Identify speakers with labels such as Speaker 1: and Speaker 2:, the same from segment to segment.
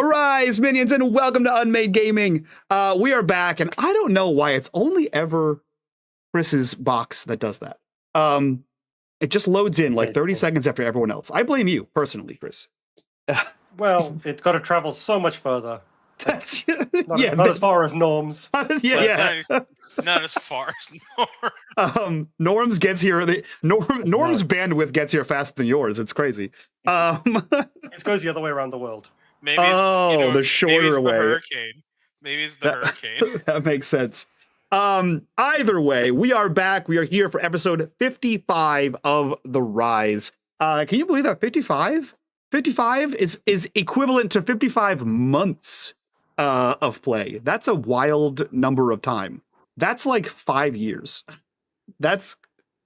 Speaker 1: Arise, minions, and welcome to unMadeGaming. We are back, and I don't know why it's only ever Chris's box that does that. It just loads in like 30 seconds after everyone else. I blame you, personally, Chris.
Speaker 2: Well, it's got to travel so much further.
Speaker 1: That's,
Speaker 2: Not as far as Norm's.
Speaker 3: Not as far as Norm.
Speaker 1: Norm's gets here. Norm's bandwidth gets here faster than yours. It's crazy.
Speaker 2: It goes the other way around the world.
Speaker 3: Maybe it's,
Speaker 1: the shorter way.
Speaker 3: The hurricane. Maybe it's the hurricane.
Speaker 1: That makes sense. Either way, we are back. We are here for episode 55 of The Rise. Can you believe that 55? 55 is equivalent to 55 months of play. That's a wild number of time. That's like 5 years. That's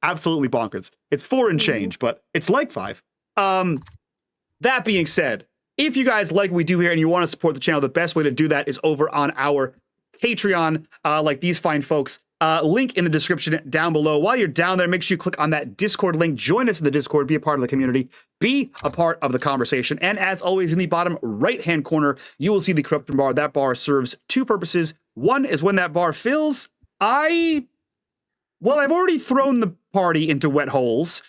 Speaker 1: absolutely bonkers. It's 4 and change, but it's like 5. That being said, if you guys like what we do here and you want to support the channel, the best way to do that is over on our Patreon, like these fine folks. Link in the description down below. While you're down there, make sure you click on that Discord link. Join us in the Discord. Be a part of the community. Be a part of the conversation. And as always, in the bottom right-hand corner, you will see the corruption bar. That bar serves 2 purposes. One is when that bar fills, I've already thrown the party into wet holes.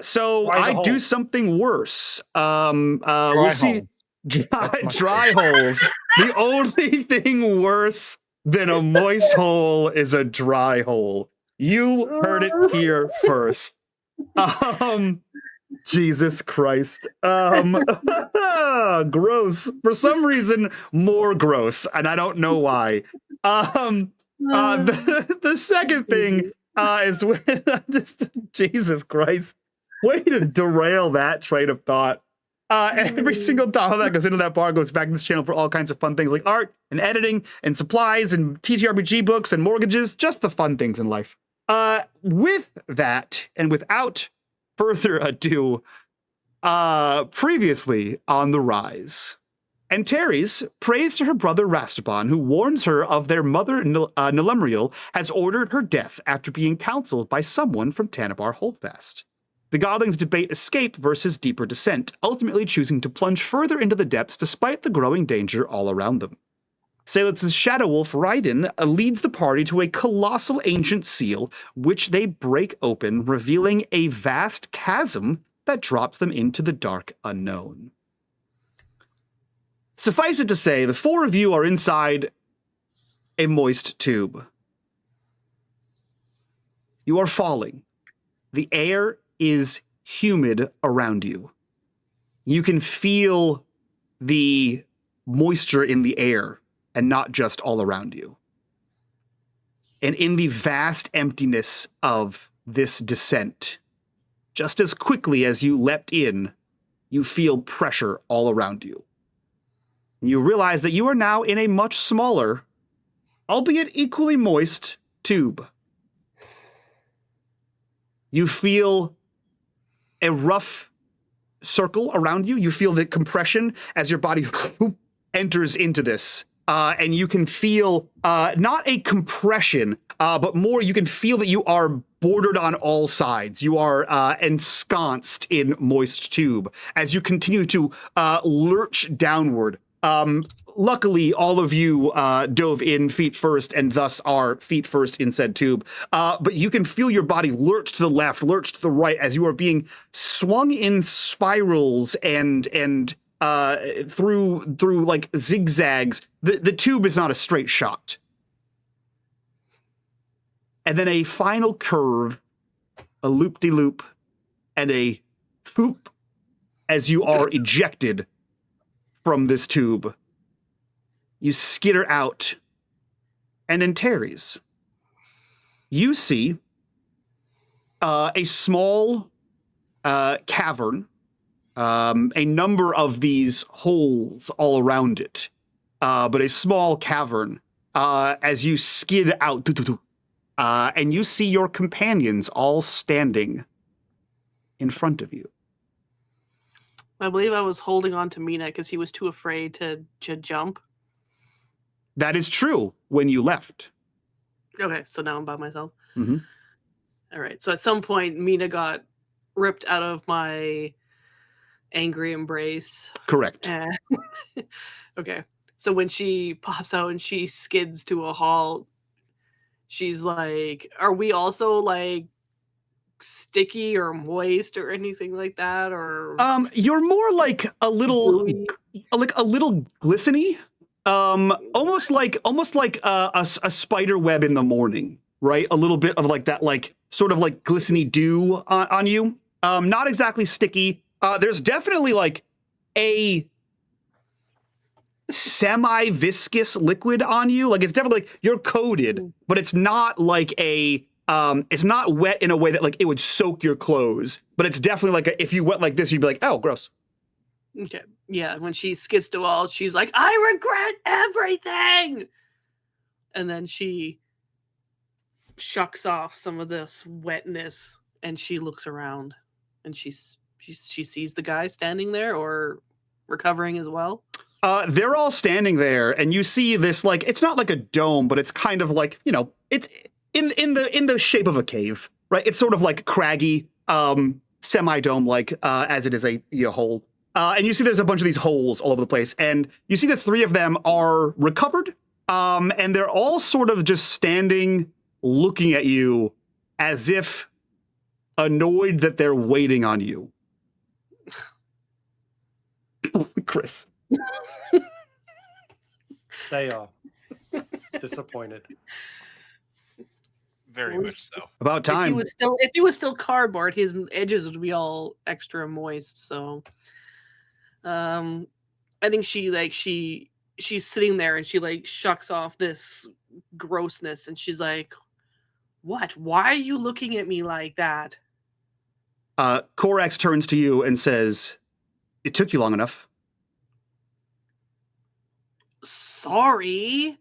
Speaker 1: So I do something worse. We'll see. Dry holes. The only thing worse than a moist hole is a dry hole. You heard it here first. Jesus Christ. Gross. For some reason, more gross, and I don't know why. The second thing is when Jesus Christ. Way to derail that train of thought. Every single dollar that goes into that bar goes back to this channel for all kinds of fun things like art and editing and supplies and TTRPG books and mortgages, just the fun things in life. With that, and without further ado, previously on The Rise, Antares prays to her brother Rastaban, who warns her of their mother Nelemriel has ordered her death after being counseled by someone from Tanabar Holdfast. The godlings debate escape versus deeper descent, ultimately choosing to plunge further into the depths despite the growing danger all around them. Seydlitz's shadow wolf Raiden leads the party to a colossal ancient seal, which they break open, revealing a vast chasm that drops them into the dark unknown. Suffice it to say, the 4 of you are inside a moist tube. You are falling. The air is humid around you. You can feel the moisture in the air and not just all around you. And in the vast emptiness of this descent, just as quickly as you leapt in, you feel pressure all around you. You realize that you are now in a much smaller, albeit equally moist, tube. You feel a rough circle around you. You feel the compression as your body enters into this. And you can feel not a compression, but more you can feel that you are bordered on all sides. You are ensconced in moist tube as you continue to lurch downward. Luckily, all of you dove in feet first and thus are feet first in said tube. But you can feel your body lurch to the left, lurch to the right as you are being swung in spirals and through like zigzags. The tube is not a straight shot. And then a final curve, a loop-de-loop, and a foop as you are ejected from this tube. You skitter out, and in Antares, you see a small cavern, a number of these holes all around it, but a small cavern as you skid out, and you see your companions all standing in front of you.
Speaker 4: I believe I was holding on to Mina because he was too afraid to jump.
Speaker 1: That is true when you left.
Speaker 4: Okay, so now I'm by myself.
Speaker 1: Mm-hmm.
Speaker 4: All right, so at some point, Mina got ripped out of my angry embrace.
Speaker 1: Correct.
Speaker 4: Okay. So when she pops out and she skids to a halt, she's like, are we also like sticky or moist or anything like that? Or
Speaker 1: you're more like a little glisteny. Almost like a spider web in the morning, right? A little bit of like that, like sort of like glistening dew on you. Not exactly sticky. There's definitely like a semi-viscous liquid on you. Like it's definitely like you're coated, but it's not like it's not wet in a way that like it would soak your clothes. But it's definitely like if you went like this, you'd be like, oh, gross.
Speaker 4: Okay. Yeah, when she skids to all, she's like, I regret everything. And then she shucks off some of this wetness and she looks around and she sees the guy standing there or recovering as well.
Speaker 1: They're all standing there and you see this, like, it's not like a dome, but it's kind of like, you know, it's in the shape of a cave, right? It's sort of like craggy, semi-dome like as it is a hole. And you see there's a bunch of these holes all over the place. And you see the three of them are recovered. And they're all sort of just standing, looking at you as if annoyed that they're waiting on you. Chris.
Speaker 2: They are disappointed.
Speaker 3: Very much so.
Speaker 1: About time.
Speaker 4: If he was still cardboard, his edges would be all extra moist. So, I think she's sitting there and she like shucks off this grossness and she's like, "What? Why are you looking at me like that?"
Speaker 1: Korax turns to you and says, "It took you long enough."
Speaker 4: Sorry.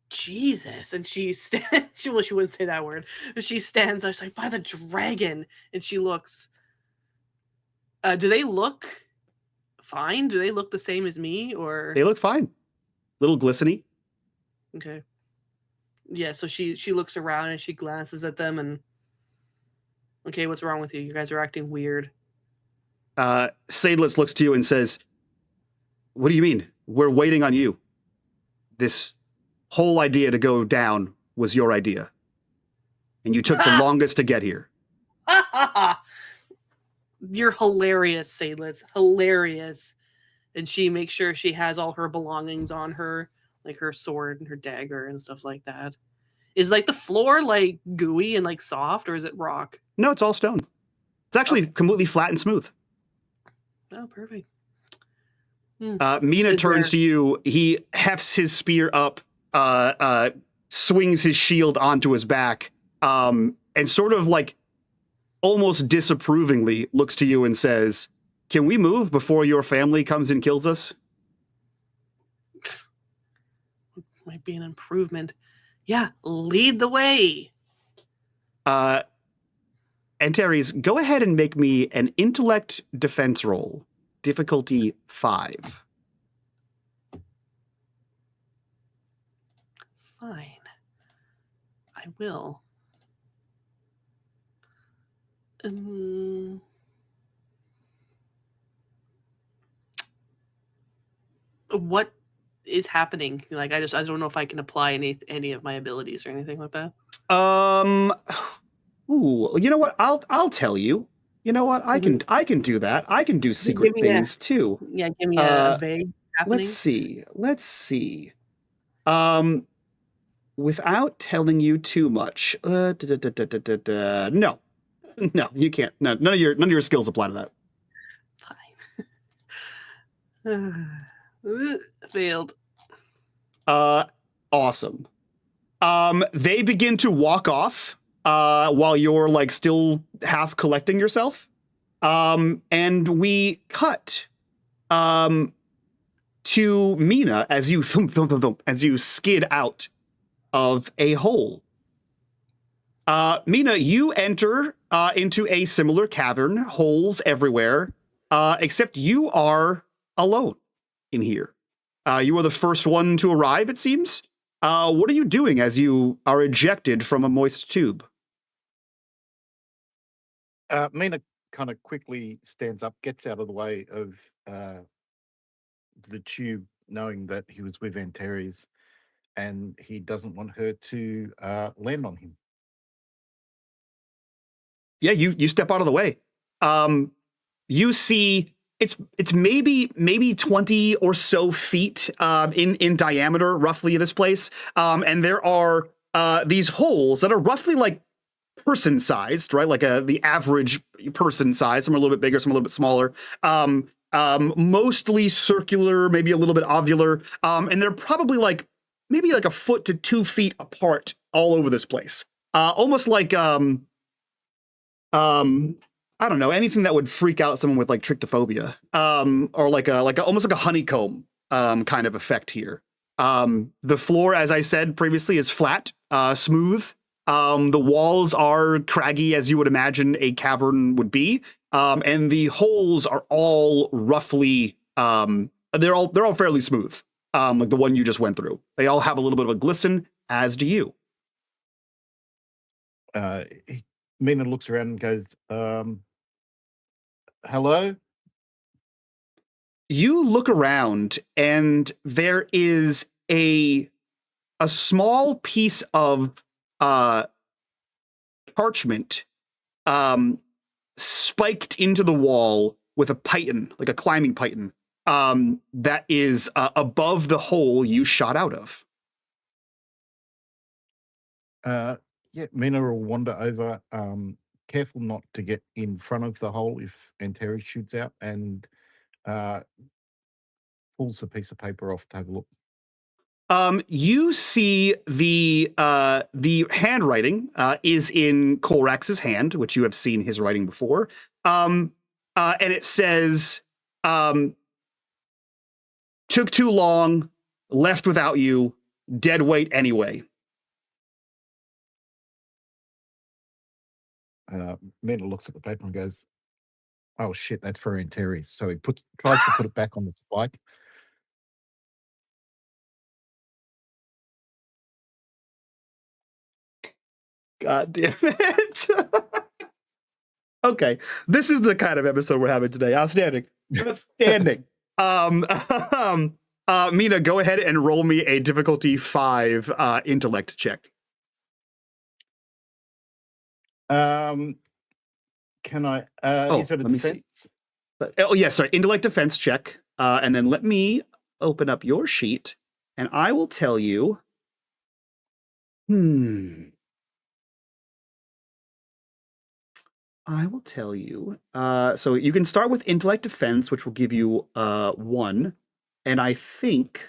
Speaker 4: Jesus. And she stands, she wouldn't say that word, but she stands, I was like, by the dragon. And she looks, do they look fine? Do they look the same as me or?
Speaker 1: They look fine. Little glisteny.
Speaker 4: Okay. Yeah, so she looks around and she glances at them and, okay, what's wrong with you? You guys are acting weird.
Speaker 1: Seydlitz looks to you and says, "What do you mean? We're waiting on you. This whole idea to go down was your idea. And you took the longest to get here."
Speaker 4: You're hilarious, Seydlitz. Hilarious. And she makes sure she has all her belongings on her, like her sword and her dagger and stuff like that. Is like the floor like gooey and like soft, or is it rock?
Speaker 1: No, it's all stone. It's actually completely flat and smooth.
Speaker 4: Oh, perfect.
Speaker 1: Mina turns to you. He hefts his spear up, swings his shield onto his back, and sort of like almost disapprovingly looks to you and says, "Can we move before your family comes and kills us?"
Speaker 4: Might be an improvement. Yeah, lead the way.
Speaker 1: Antares, go ahead and make me an intellect defense roll. Difficulty 5.
Speaker 4: Fine. I will. What is happening? Like, I don't know if I can apply any of my abilities or anything like that.
Speaker 1: Ooh, you know what? I'll tell you. You know what? I can do that. I can do secret things too.
Speaker 4: Yeah, give me a vague happening.
Speaker 1: Let's see. Without telling you too much. No, you can't. No, none of your skills apply to that.
Speaker 4: Fine. Failed.
Speaker 1: Awesome. They begin to walk off while you're like still half collecting yourself. And we cut to Mina as you as you skid out of a hole. Mina, you enter into a similar cavern, holes everywhere, except you are alone in here. You are the first one to arrive, it seems. What are you doing as you are ejected from a moist tube?
Speaker 5: Mina kind of quickly stands up, gets out of the way of the tube, knowing that he was with Antares, and he doesn't want her to land on him.
Speaker 1: Yeah, you step out of the way. You see it's maybe 20 or so feet in diameter, roughly, this place. And there are these holes that are roughly like person sized, right? Like the average person size. Some are a little bit bigger, some a little bit smaller. Mostly circular, maybe a little bit ovular. And they're probably maybe like a foot to 2 feet apart all over this place. Almost like I don't know, anything that would freak out someone with like trichtophobia, or like almost like a honeycomb kind of effect here. The floor, as I said previously, is flat, smooth. The walls are craggy, as you would imagine a cavern would be, and the holes are all roughly they're all fairly smooth, like the one you just went through. They all have a little bit of a glisten, as do you.
Speaker 5: Mina looks around and goes, hello?
Speaker 1: You look around and there is a small piece of parchment spiked into the wall with a python, like a climbing python, that is above the hole you shot out of.
Speaker 5: Yeah, Mina will wander over, careful not to get in front of the hole if Antares shoots out, and pulls the piece of paper off to have a look.
Speaker 1: You see the handwriting is in Korax's hand, which you have seen his writing before, and it says, "Took too long, left without you, dead weight anyway."
Speaker 5: Mina looks at the paper and goes, "Oh shit, that's for Antares." So he tries to put it back on the spike.
Speaker 1: God damn it. Okay, this is the kind of episode we're having today. Outstanding. Outstanding. Mina, go ahead and roll me a difficulty 5 intellect check.
Speaker 5: Can I? Is it a
Speaker 1: let me
Speaker 5: defense?
Speaker 1: see. Oh, yes, sorry. Intellect defense check. And then let me open up your sheet, and I will tell you. I will tell you. So you can start with intellect defense, which will give you 1. And I think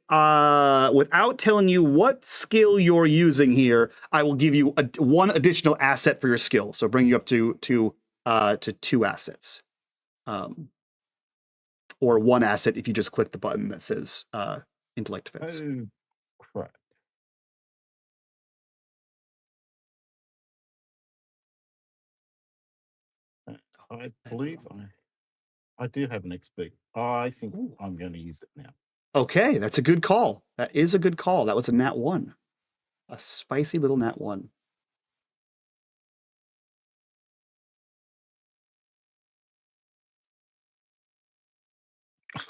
Speaker 1: without telling you what skill you're using here, I will give you 1 additional asset for your skill. So bring you up to 2 assets, or 1 asset if you just click the button that says intellect defense.
Speaker 5: Oh, crap. I believe I do have an XP. I think I'm going to use it now.
Speaker 1: Okay, that's a good call. That is a good call. That was a nat 1. A spicy little nat 1.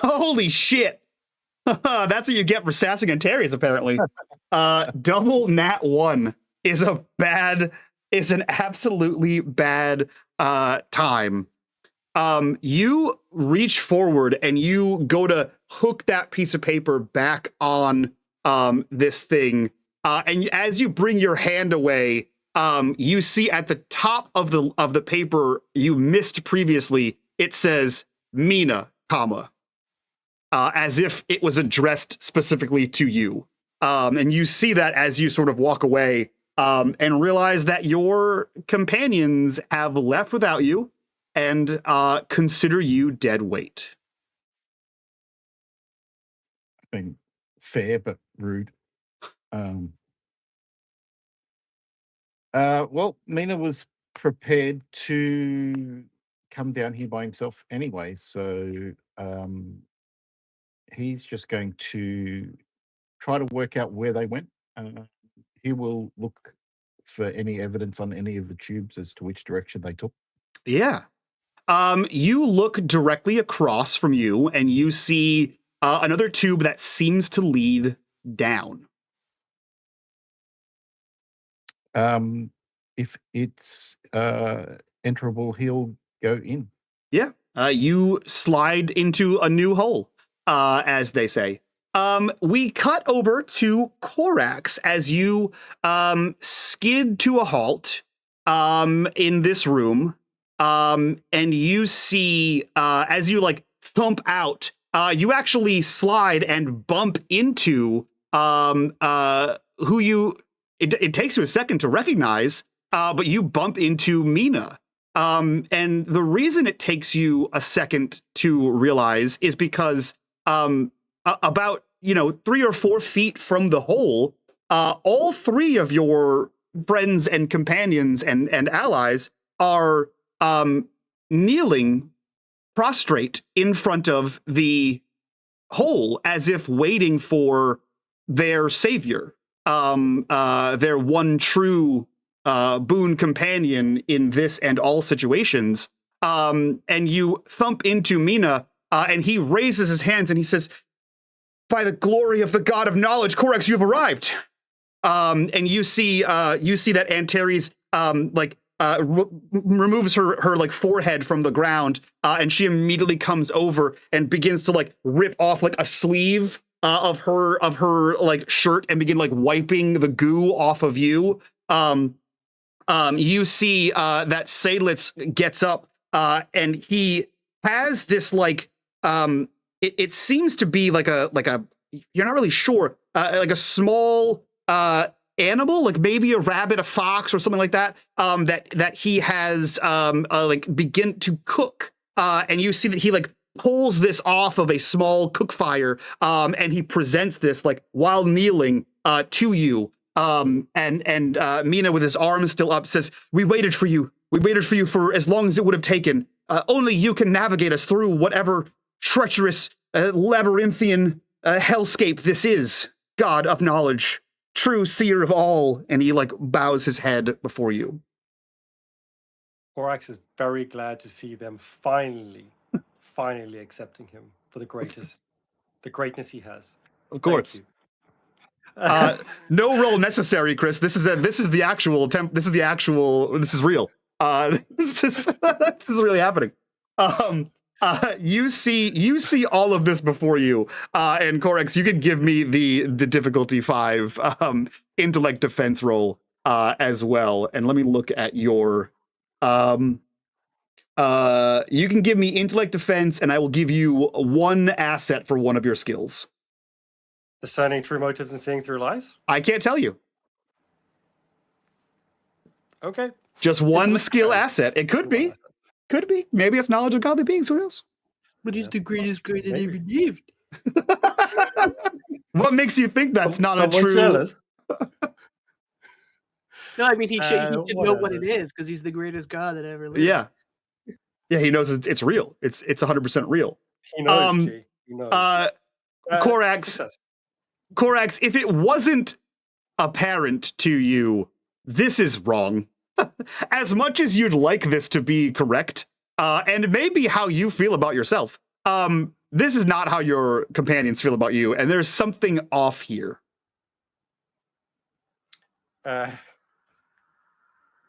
Speaker 1: Holy shit! That's what you get for sassing Antares, apparently. Double nat 1 is an absolutely bad time. You reach forward and you go to hook that piece of paper back on this thing, and as you bring your hand away, you see at the top of the paper you missed previously, it says Mina, as if it was addressed specifically to you. And you see that as you sort of walk away, and realize that your companions have left without you and consider you dead weight.
Speaker 5: I mean, fair but rude. Well, Mina was prepared to come down here by himself anyway, so he's just going to try to work out where they went. He will look for any evidence on any of the tubes as to which direction they took?
Speaker 1: Yeah. You look directly across from you, and you see another tube that seems to lead down.
Speaker 5: If it's enterable, he'll go in.
Speaker 1: Yeah. You slide into a new hole, as they say. We cut over to Korax as you skid to a halt in this room. And you see, as you like thump out, you actually slide and bump into who you. It takes you a second to recognize, but you bump into Mina. And the reason it takes you a second to realize is because about 3 or 4 feet from the hole, all 3 of your friends and companions and allies are kneeling prostrate in front of the hole as if waiting for their savior, their one true boon companion in this and all situations. And you thump into Mina, and he raises his hands and he says, "By the glory of the god of knowledge, Korax, you have arrived." And you see that Antares removes her like forehead from the ground, and she immediately comes over and begins to like rip off like a sleeve of her like shirt and begin like wiping the goo off of you. You see that Seydlitz gets up, and he has this like it seems to be like a you're not really sure, like a small animal, like maybe a rabbit, a fox, or something like that, that he has like begin to cook, and you see that he like pulls this off of a small cook fire, and he presents this like while kneeling to you. And Mina, with his arms still up, says, "We waited for you. We waited for you for as long as it would have taken. Only you can navigate us through whatever treacherous, labyrinthian hellscape this is. God of knowledge, true seer of all." And he like bows his head before you.
Speaker 2: Korax is very glad to see them finally accepting him for the greatness he has.
Speaker 1: Of course. No roll necessary, Chris. This is the actual this is real. This is really happening. You see all of this before you, and Korax, you can give me the difficulty 5 intellect defense roll as well. And let me look at your you can give me intellect defense, and I will give you 1 asset for one of your skills.
Speaker 2: Discerning true motives and seeing through lies?
Speaker 1: I can't tell you.
Speaker 2: Okay.
Speaker 1: Just 1 skill asset. It could be. Could be. Maybe it's knowledge of godly beings. Who knows?
Speaker 4: But he's the greatest guy that ever lived.
Speaker 1: What makes you think that's not a true?
Speaker 2: Jealous?
Speaker 4: No, I mean he should know
Speaker 2: what
Speaker 4: what
Speaker 2: is
Speaker 4: it is because he's the greatest god that ever lived.
Speaker 1: Yeah. Yeah, he knows it's real. It's 100% real.
Speaker 2: He knows, G. He knows.
Speaker 1: Korax, if it wasn't apparent to you, this is wrong. As much as you'd like this to be correct, and maybe how you feel about yourself, this is not how your companions feel about you, and there's something off here.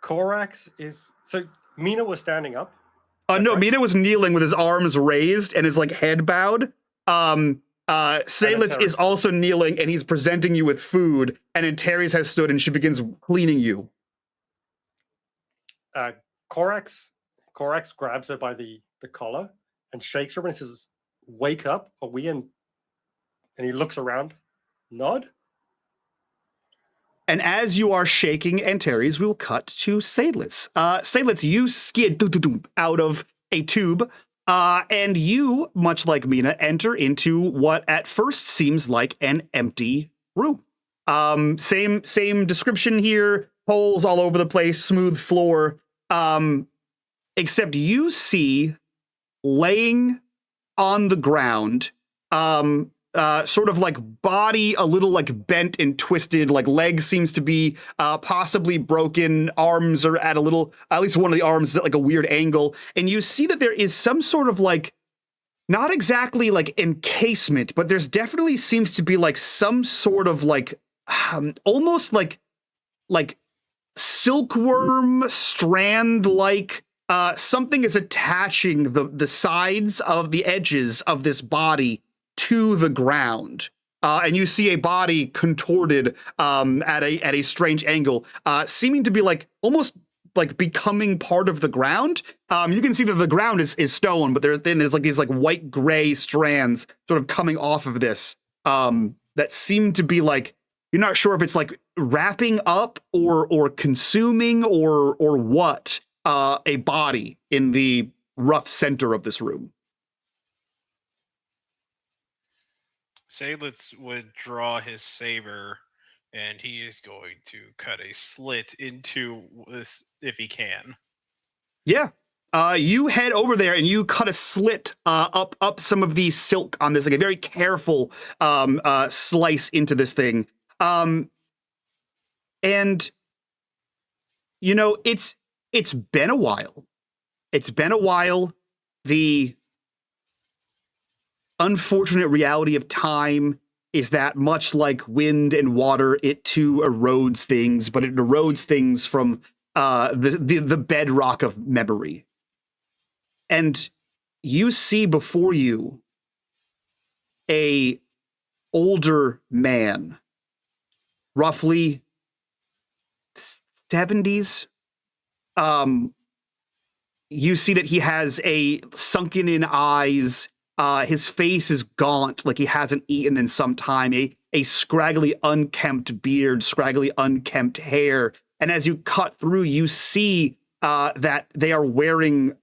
Speaker 2: Korax is... So, Mina was standing up?
Speaker 1: No,
Speaker 2: right?
Speaker 1: Mina was kneeling with his arms raised and his like head bowed. Seydlitz is also kneeling, and he's presenting you with food, and Antares has stood, and she begins cleaning you.
Speaker 2: Korax grabs her by the collar and shakes her and says, "Wake up, are we in?" And he looks around, nod.
Speaker 1: And as you are shaking Antares, we'll cut to Seydlitz. Seydlitz, you skid out of a tube, and you, much like Mina, enter into what at first seems like an empty room. Same description here, holes all over the place, smooth floor, except you see laying on the ground sort of like body a little like bent and twisted, like legs seems to be possibly broken, arms are at least one of the arms is at like a weird angle, and you see that there is some sort of like, not exactly like encasement, but there's definitely seems to be like some sort of like almost like silkworm strand like something is attaching the sides of the edges of this body to the ground. And you see a body contorted at a strange angle, seeming to be like almost like becoming part of the ground. You can see that the ground is stone, but there's like these like white gray strands sort of coming off of this that seem to be like, you're not sure if it's like wrapping up or consuming or what a body in the rough center of this room.
Speaker 3: Seydlitz would draw his saber, and he is going to cut a slit into this if he can.
Speaker 1: Yeah. You head over there and you cut a slit up some of the silk on this, like a very careful slice into this thing. And you know, it's been a while. It's been a while. The unfortunate reality of time is that much like wind and water, it too erodes things, but it erodes things from the bedrock of memory. And you see before you a older man, roughly 70s. You see that he has a sunken in eyes. His face is gaunt, like he hasn't eaten in some time. A scraggly, unkempt beard, scraggly, unkempt hair. And as you cut through, you see that they are wearing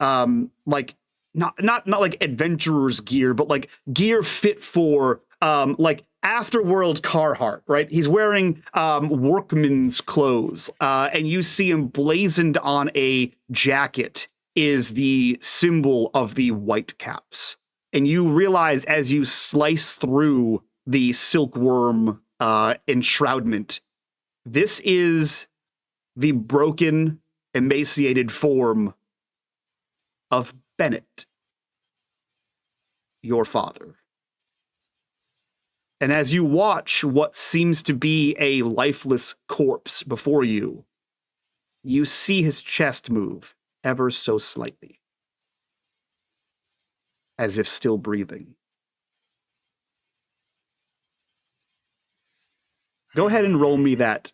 Speaker 1: like not like adventurer's gear, but like gear fit for like Afterworld Carhartt, right? He's wearing workman's clothes, and you see emblazoned on a jacket is the symbol of the Whitecaps. And you realize as you slice through the silkworm enshroudment, this is the broken, emaciated form of Bennett, your father. And as you watch what seems to be a lifeless corpse before you, you see his chest move ever so slightly, as if still breathing. Go ahead and roll me that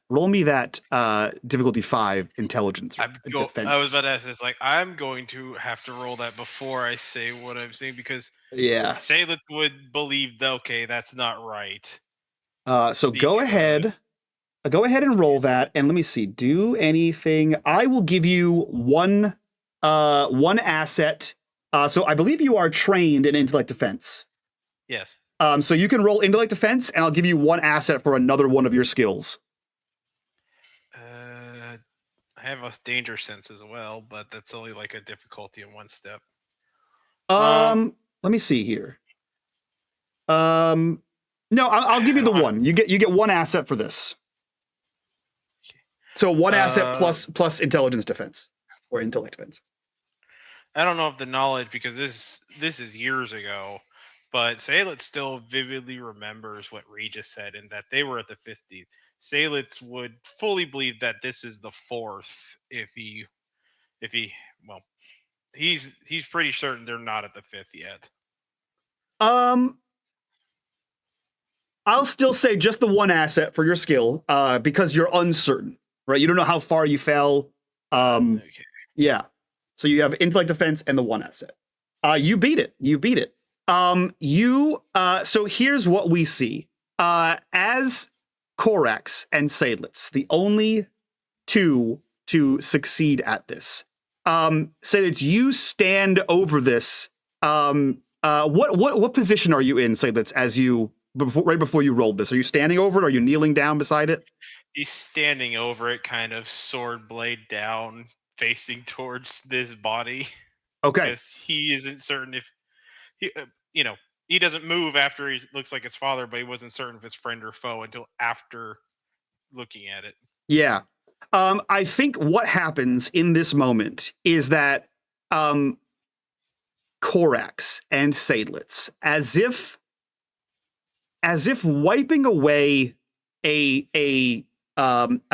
Speaker 1: difficulty 5 intelligence. Defense.
Speaker 3: I was about to ask this. Like, I'm going to have to roll that before I say what I'm saying, because Seydlitz would believe, okay, that's not right.
Speaker 1: So go ahead and roll that, and let me see. Do anything. I will give you one asset. So I believe you are trained in intellect defense.
Speaker 3: Yes.
Speaker 1: So you can roll intellect defense, and I'll give you one asset for another one of your skills.
Speaker 3: I have a danger sense as well, but that's only like a difficulty in one step.
Speaker 1: Let me see here. No, I'll give you the one. You get one asset for this. So one asset plus intelligence defense or intellect defense.
Speaker 3: I don't know if the knowledge, because this is years ago. But Seydlitz still vividly remembers what Regis said, and that they were at the 50th. Seydlitz would fully believe that this is the 4th he's pretty certain they're not at the 5th yet.
Speaker 1: I'll still say just the one asset for your skill, because you're uncertain, right? You don't know how far you fell. Okay. Yeah. So you have intellect defense and the one asset. You beat it. So here's what we see. As Korax and Seydlitz, the only two to succeed at this. Seydlitz, you stand over this. What position are you in, Seydlitz, as you right before you rolled this? Are you standing over it? Are you kneeling down beside it?
Speaker 3: He's standing over it, kind of sword blade down, facing towards this body.
Speaker 1: Okay.
Speaker 3: Because he isn't certain if he, he doesn't move after he looks like his father, but he wasn't certain if it's friend or foe until after looking at it.
Speaker 1: Yeah. I think what happens in this moment is that Korax and Seydlitz, as if wiping away a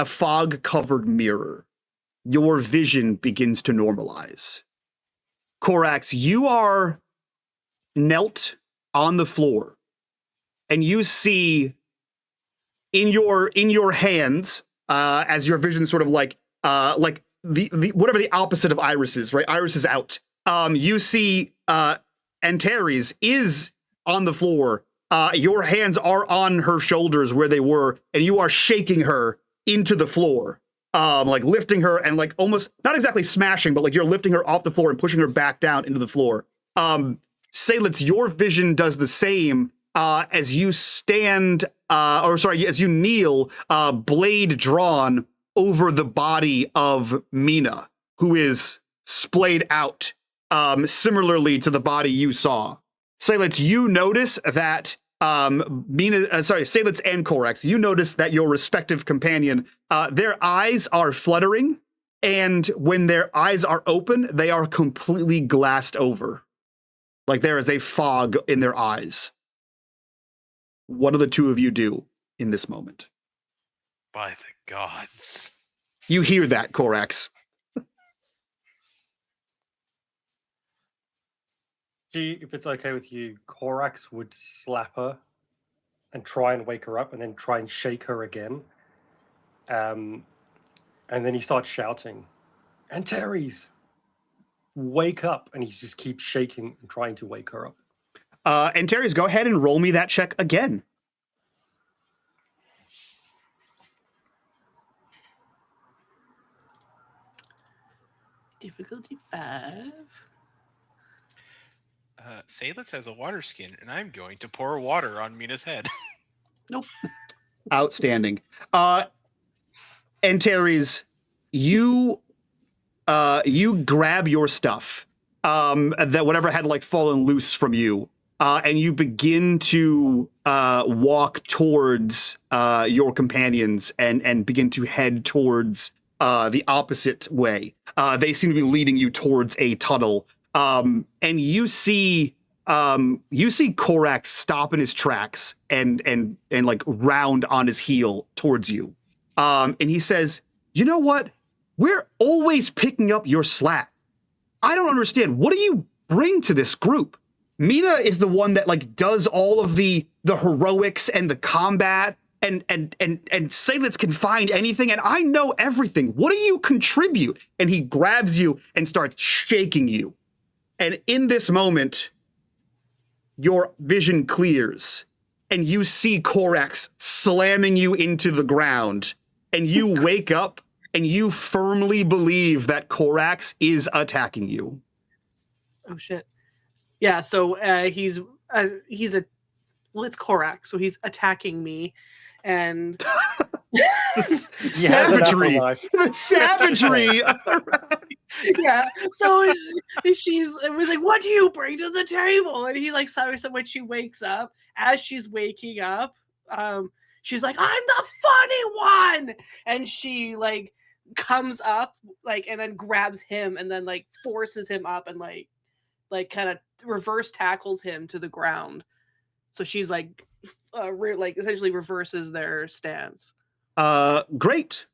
Speaker 1: fog-covered mirror, your vision begins to normalize. Korax, you are knelt on the floor, and you see in your hands, as your vision sort of like the whatever the opposite of Iris is, right? Iris is out. You see Antares is on the floor. Your hands are on her shoulders where they were, and you are shaking her into the floor. Like lifting her and like almost not exactly smashing, but like you're lifting her off the floor and pushing her back down into the floor. Seydlitz, your vision does the same as you stand, as you kneel, blade drawn over the body of Mina, who is splayed out, similarly to the body you saw. Seydlitz, you notice that Seydlitz and Korax, you notice that your respective companion, their eyes are fluttering, and when their eyes are open, they are completely glassed over. Like there is a fog in their eyes. What do the two of you do in this moment?
Speaker 3: By the gods.
Speaker 1: You hear that, Korax.
Speaker 2: If it's okay with you, Korax would slap her and try and wake her up and then try and shake her again. And then he starts shouting, Antares, wake up. And he just keeps shaking and trying to wake her up.
Speaker 1: Antares, go ahead and roll me that check again.
Speaker 4: Difficulty 5.
Speaker 3: Seydlitz has a water skin, and I'm going to pour water on Mina's head.
Speaker 4: Nope.
Speaker 1: Outstanding. Antares, you grab your stuff, that whatever had like fallen loose from you, and you begin to walk towards your companions and begin to head towards the opposite way. They seem to be leading you towards a tunnel. And you see Korax stop in his tracks and like round on his heel towards you. And he says, you know what? We're always picking up your slack. I don't understand. What do you bring to this group? Mina is the one that like does all of the heroics and the combat, and Seydlitz can find anything, and I know everything. What do you contribute? And he grabs you and starts shaking you. And in this moment, your vision clears, and you see Korax slamming you into the ground, and you wake up, and you firmly believe that Korax is attacking you.
Speaker 4: Oh shit. Yeah, so it's Korax, so he's attacking me, and
Speaker 1: Savagery. The savagery.
Speaker 4: Yeah, so it was like, what do you bring to the table? And he's like, sorry. So when she wakes up, as she's waking up, she's like, I'm the funny one, and she like comes up like and then grabs him and then like forces him up and like kind of reverse tackles him to the ground. So she's like essentially reverses their stance.
Speaker 1: Great.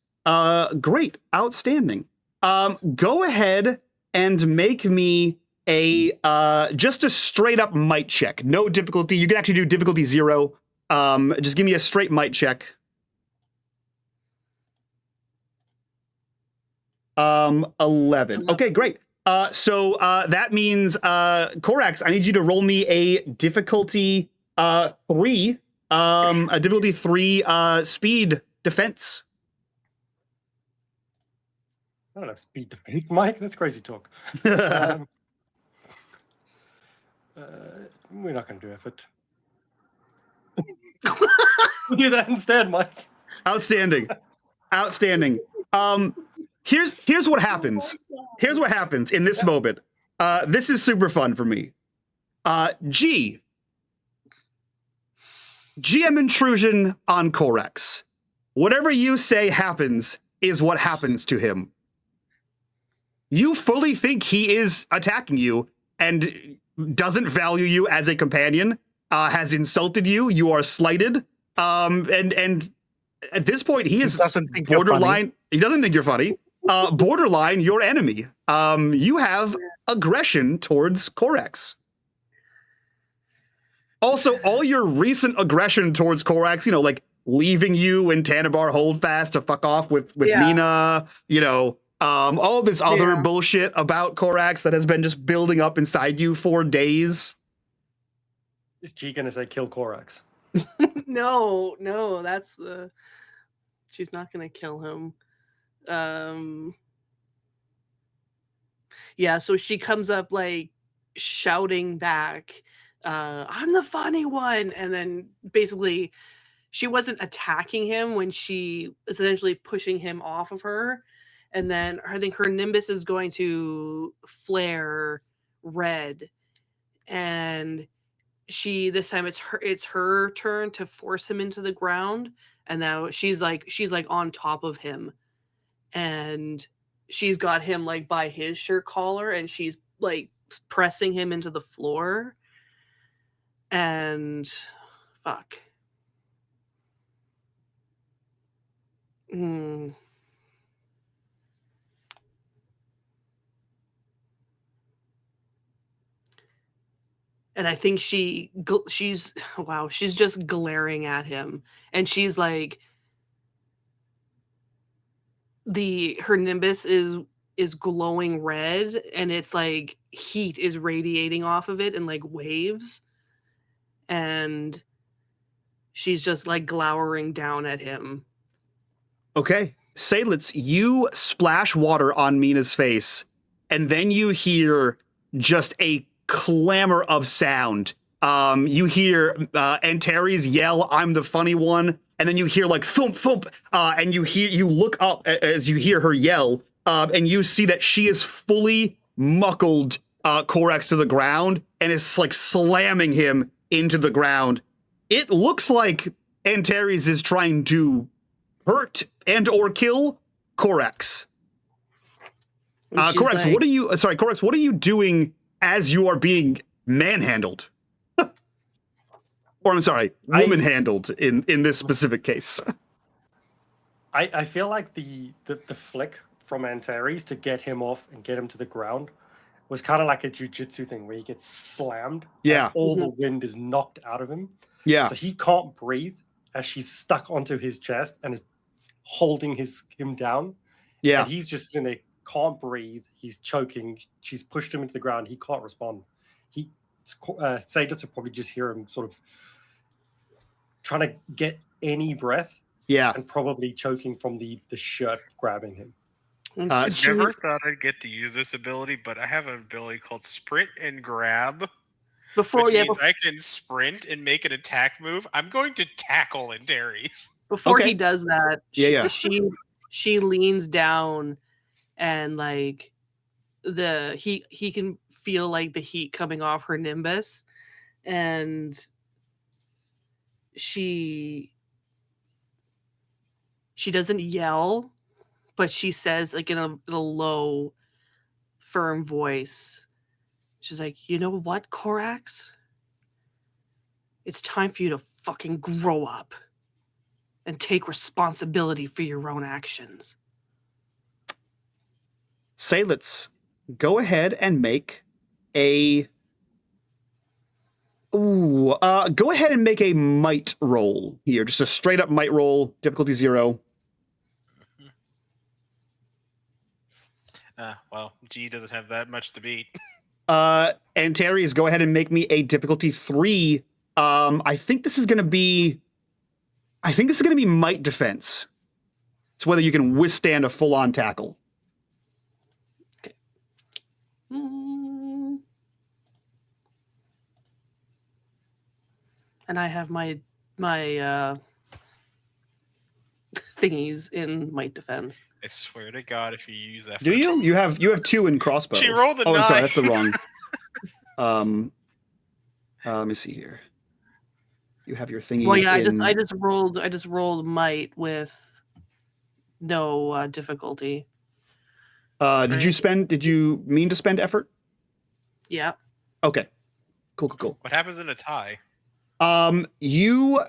Speaker 1: Great. Outstanding. Go ahead and make me a just a straight up might check. No difficulty. You can actually do difficulty 0. Just give me a straight might check. 11. Okay, great. So that means Korax, I need you to roll me a difficulty 3. A difficulty 3 speed defense.
Speaker 2: I don't know, speed defeat, Mike. That's crazy talk. We're not going to do effort. We'll do that instead, Mike.
Speaker 1: Outstanding. Outstanding. Here's what happens. Here's what happens in this moment. This is super fun for me. G, GM intrusion on Corex. Whatever you say happens is what happens to him. You fully think he is attacking you and doesn't value you as a companion, has insulted you, you are slighted, and at this point he is
Speaker 5: doesn't think you're
Speaker 1: borderline, he doesn't think you're funny, borderline your enemy. You have aggression towards Corex. Also, all your recent aggression towards Corex, you know, like leaving you and Tanabar Holdfast to fuck off with Mina, you know, all this other bullshit about Corex that has been just building up inside you for days.
Speaker 2: Is G gonna say kill Corex?
Speaker 4: No, that's the. She's not gonna kill him. Yeah, so she comes up like shouting back, I'm the funny one. And then basically she wasn't attacking him when she was essentially pushing him off of her. And then I think her Nimbus is going to flare red. And this time it's her turn to force him into the ground. And now she's like on top of him. And she's got him like by his shirt collar and she's like pressing him into the floor. And fuck. And I think she's just glaring at him, and she's like, her Nimbus is glowing red, and it's like heat is radiating off of it in like waves, and she's just like glowering down at him.
Speaker 1: Okay, Seydlitz, you splash water on Mina's face, and then you hear just a clamor of sound. You hear Antares yell, "I'm the funny one," and then you hear like thump thump, and you look up as you hear her yell, and you see that she is fully muckled Corex to the ground and is like slamming him into the ground. It looks like Antares is trying to hurt and or kill Corex. Corex,
Speaker 4: like,
Speaker 1: Corex, what are you doing as you are being manhandled? Or I'm sorry, woman-handled in this specific case.
Speaker 2: I feel like the flick from Antares to get him off and get him to the ground was kind of like a jiu-jitsu thing where he gets slammed.
Speaker 1: Yeah.
Speaker 2: And all the wind is knocked out of him.
Speaker 1: Yeah.
Speaker 2: So he can't breathe as she's stuck onto his chest and is holding him down.
Speaker 1: Yeah.
Speaker 2: And he's just sitting there, can't breathe. He's choking. She's pushed him into the ground. He can't respond. Seydlitz will probably just hear him sort of trying to get any breath.
Speaker 1: Yeah.
Speaker 2: And probably choking from the shirt grabbing him.
Speaker 3: I never thought I'd get to use this ability, but I have an ability called Sprint and Grab. Which means I can sprint and make an attack move. I'm going to tackle Antares.
Speaker 4: Before he does that, she leans down and like he can feel like the heat coming off her Nimbus, and she doesn't yell, but she says like in a low, firm voice, she's like, "You know what, Corax? It's time for you to fucking grow up and take responsibility for your own actions."
Speaker 1: Seydlitz, go ahead and make a go ahead and make a might roll here. Just a straight up might roll, difficulty 0.
Speaker 3: Well, G doesn't have that much to beat.
Speaker 1: Antares, go ahead and make me a difficulty 3. I think this is gonna be might defense. It's whether you can withstand a full-on tackle.
Speaker 4: Okay. And I have my thingies in might defense.
Speaker 3: I swear to God, if you use that.
Speaker 1: Do you? You have 2 in crossbow.
Speaker 3: She rolled a 9.
Speaker 1: I'm sorry, that's the wrong. Let me see here. You have your thingies.
Speaker 4: Well, yeah, I just rolled might with no difficulty.
Speaker 1: Did you mean to spend effort?
Speaker 4: Yeah.
Speaker 1: Okay. Cool.
Speaker 3: What happens in a tie?
Speaker 1: You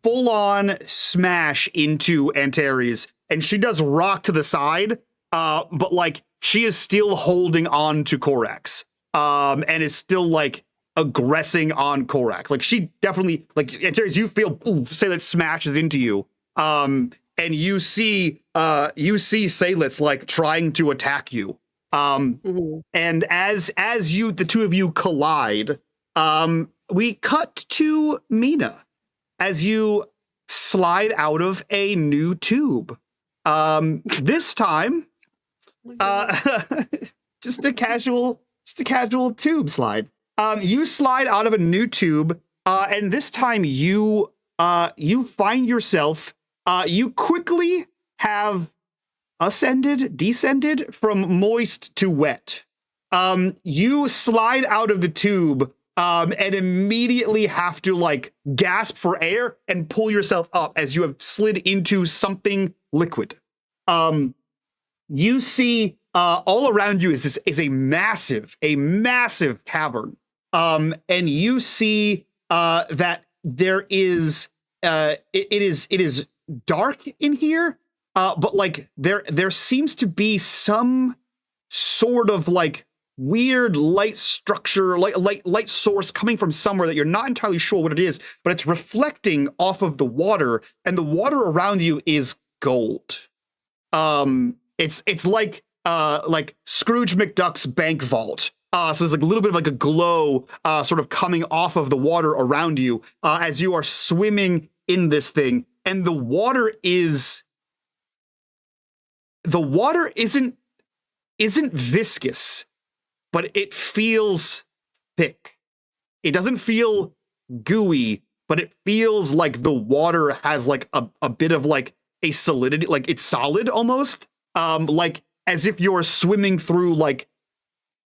Speaker 1: full on smash into Antares, and she does rock to the side, but like she is still holding on to Korax, and is still like aggressing on Korax. Like she definitely, like Antares, you feel say that smashes into you, and you see Seydlitz like trying to attack you, and as you the two of you collide, we cut to Mina as you slide out of a new tube. This time, just a casual tube slide. You slide out of a new tube, and this time you find yourself. You quickly have descended from moist to wet. You slide out of the tube. And immediately have to like gasp for air and pull yourself up as you have slid into something liquid. You see all around you is a massive cavern. And you see that there is it is dark in here, but like there seems to be some sort of like weird light structure, light source coming from somewhere that you're not entirely sure what it is, but it's reflecting off of the water, and the water around you is gold. It's like Scrooge McDuck's bank vault. So there's like a little bit of like a glow sort of coming off of the water around you as you are swimming in this thing, and the water isn't viscous, but it feels thick. It doesn't feel gooey, but it feels like the water has like a bit of like a solidity, like it's solid almost, like as if you're swimming through like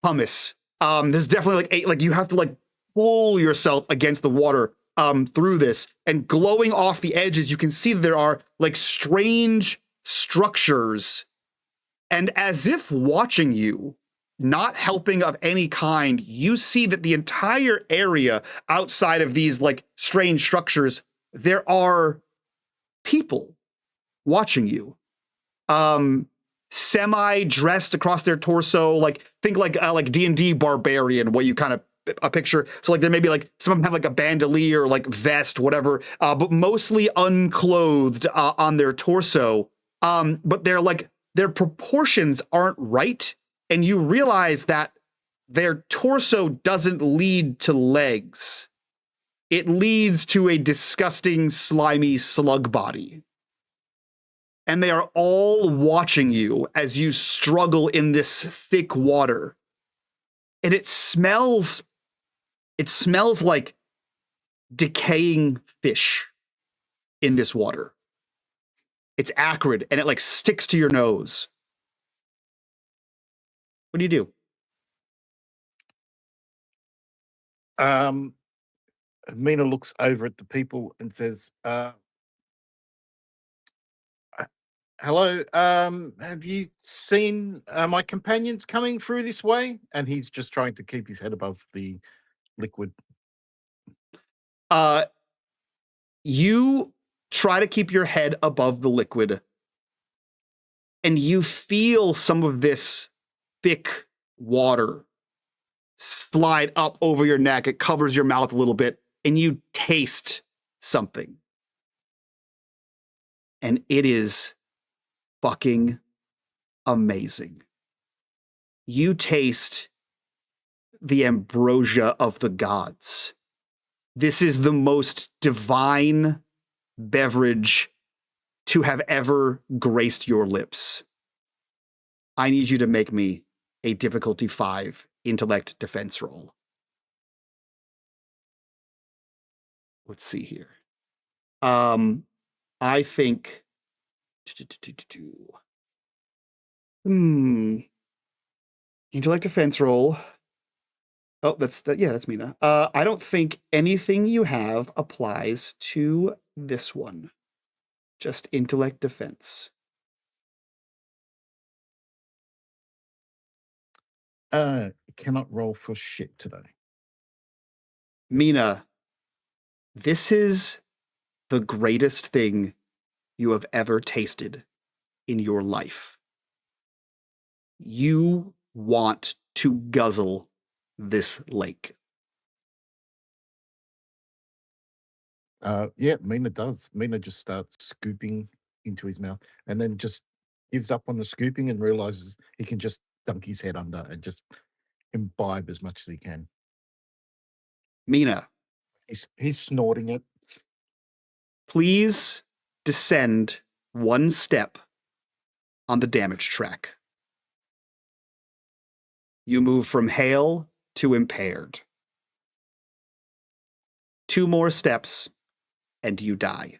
Speaker 1: pumice. There's definitely like you have to like pull yourself against the water through this, and glowing off the edges, you can see that there are like strange structures, and as if watching you, not helping of any kind, you see that the entire area outside of these like strange structures, there are people watching you, semi-dressed across their torso, like think like D&D barbarian, what you kind of a picture. So like there may be like some of them have like a bandolier, like vest, whatever, but mostly unclothed on their torso. But they're like their proportions aren't right. And you realize that their torso doesn't lead to legs. It leads to a disgusting, slimy slug body. And they are all watching you as you struggle in this thick water. And it smells like decaying fish in this water. It's acrid and it like sticks to your nose. What do you do?
Speaker 5: Mina looks over at the people and says, hello, have you seen my companions coming through this way? And he's just trying to keep his head above the liquid.
Speaker 1: You try to keep your head above the liquid, and you feel some of this thick water slide up over your neck. It covers your mouth a little bit, and you taste something. And it is fucking amazing. You taste the ambrosia of the gods. This is the most divine beverage to have ever graced your lips. I need you to make me a difficulty 5 intellect defense roll. Let's see here. I think intellect defense roll. Oh, that's Mina. I don't think anything you have applies to this one. Just intellect defense.
Speaker 5: Cannot roll for shit today.
Speaker 1: Mina, this is the greatest thing you have ever tasted in your life. You want to guzzle this lake.
Speaker 5: Yeah, Mina does. Mina just starts scooping into his mouth and then just gives up on the scooping and realizes he can just dunk his head under and just imbibe as much as he can.
Speaker 1: Mina,
Speaker 5: He's snorting it.
Speaker 1: please descend one step on the damage track. You move from hale to impaired. 2 more steps, and you die.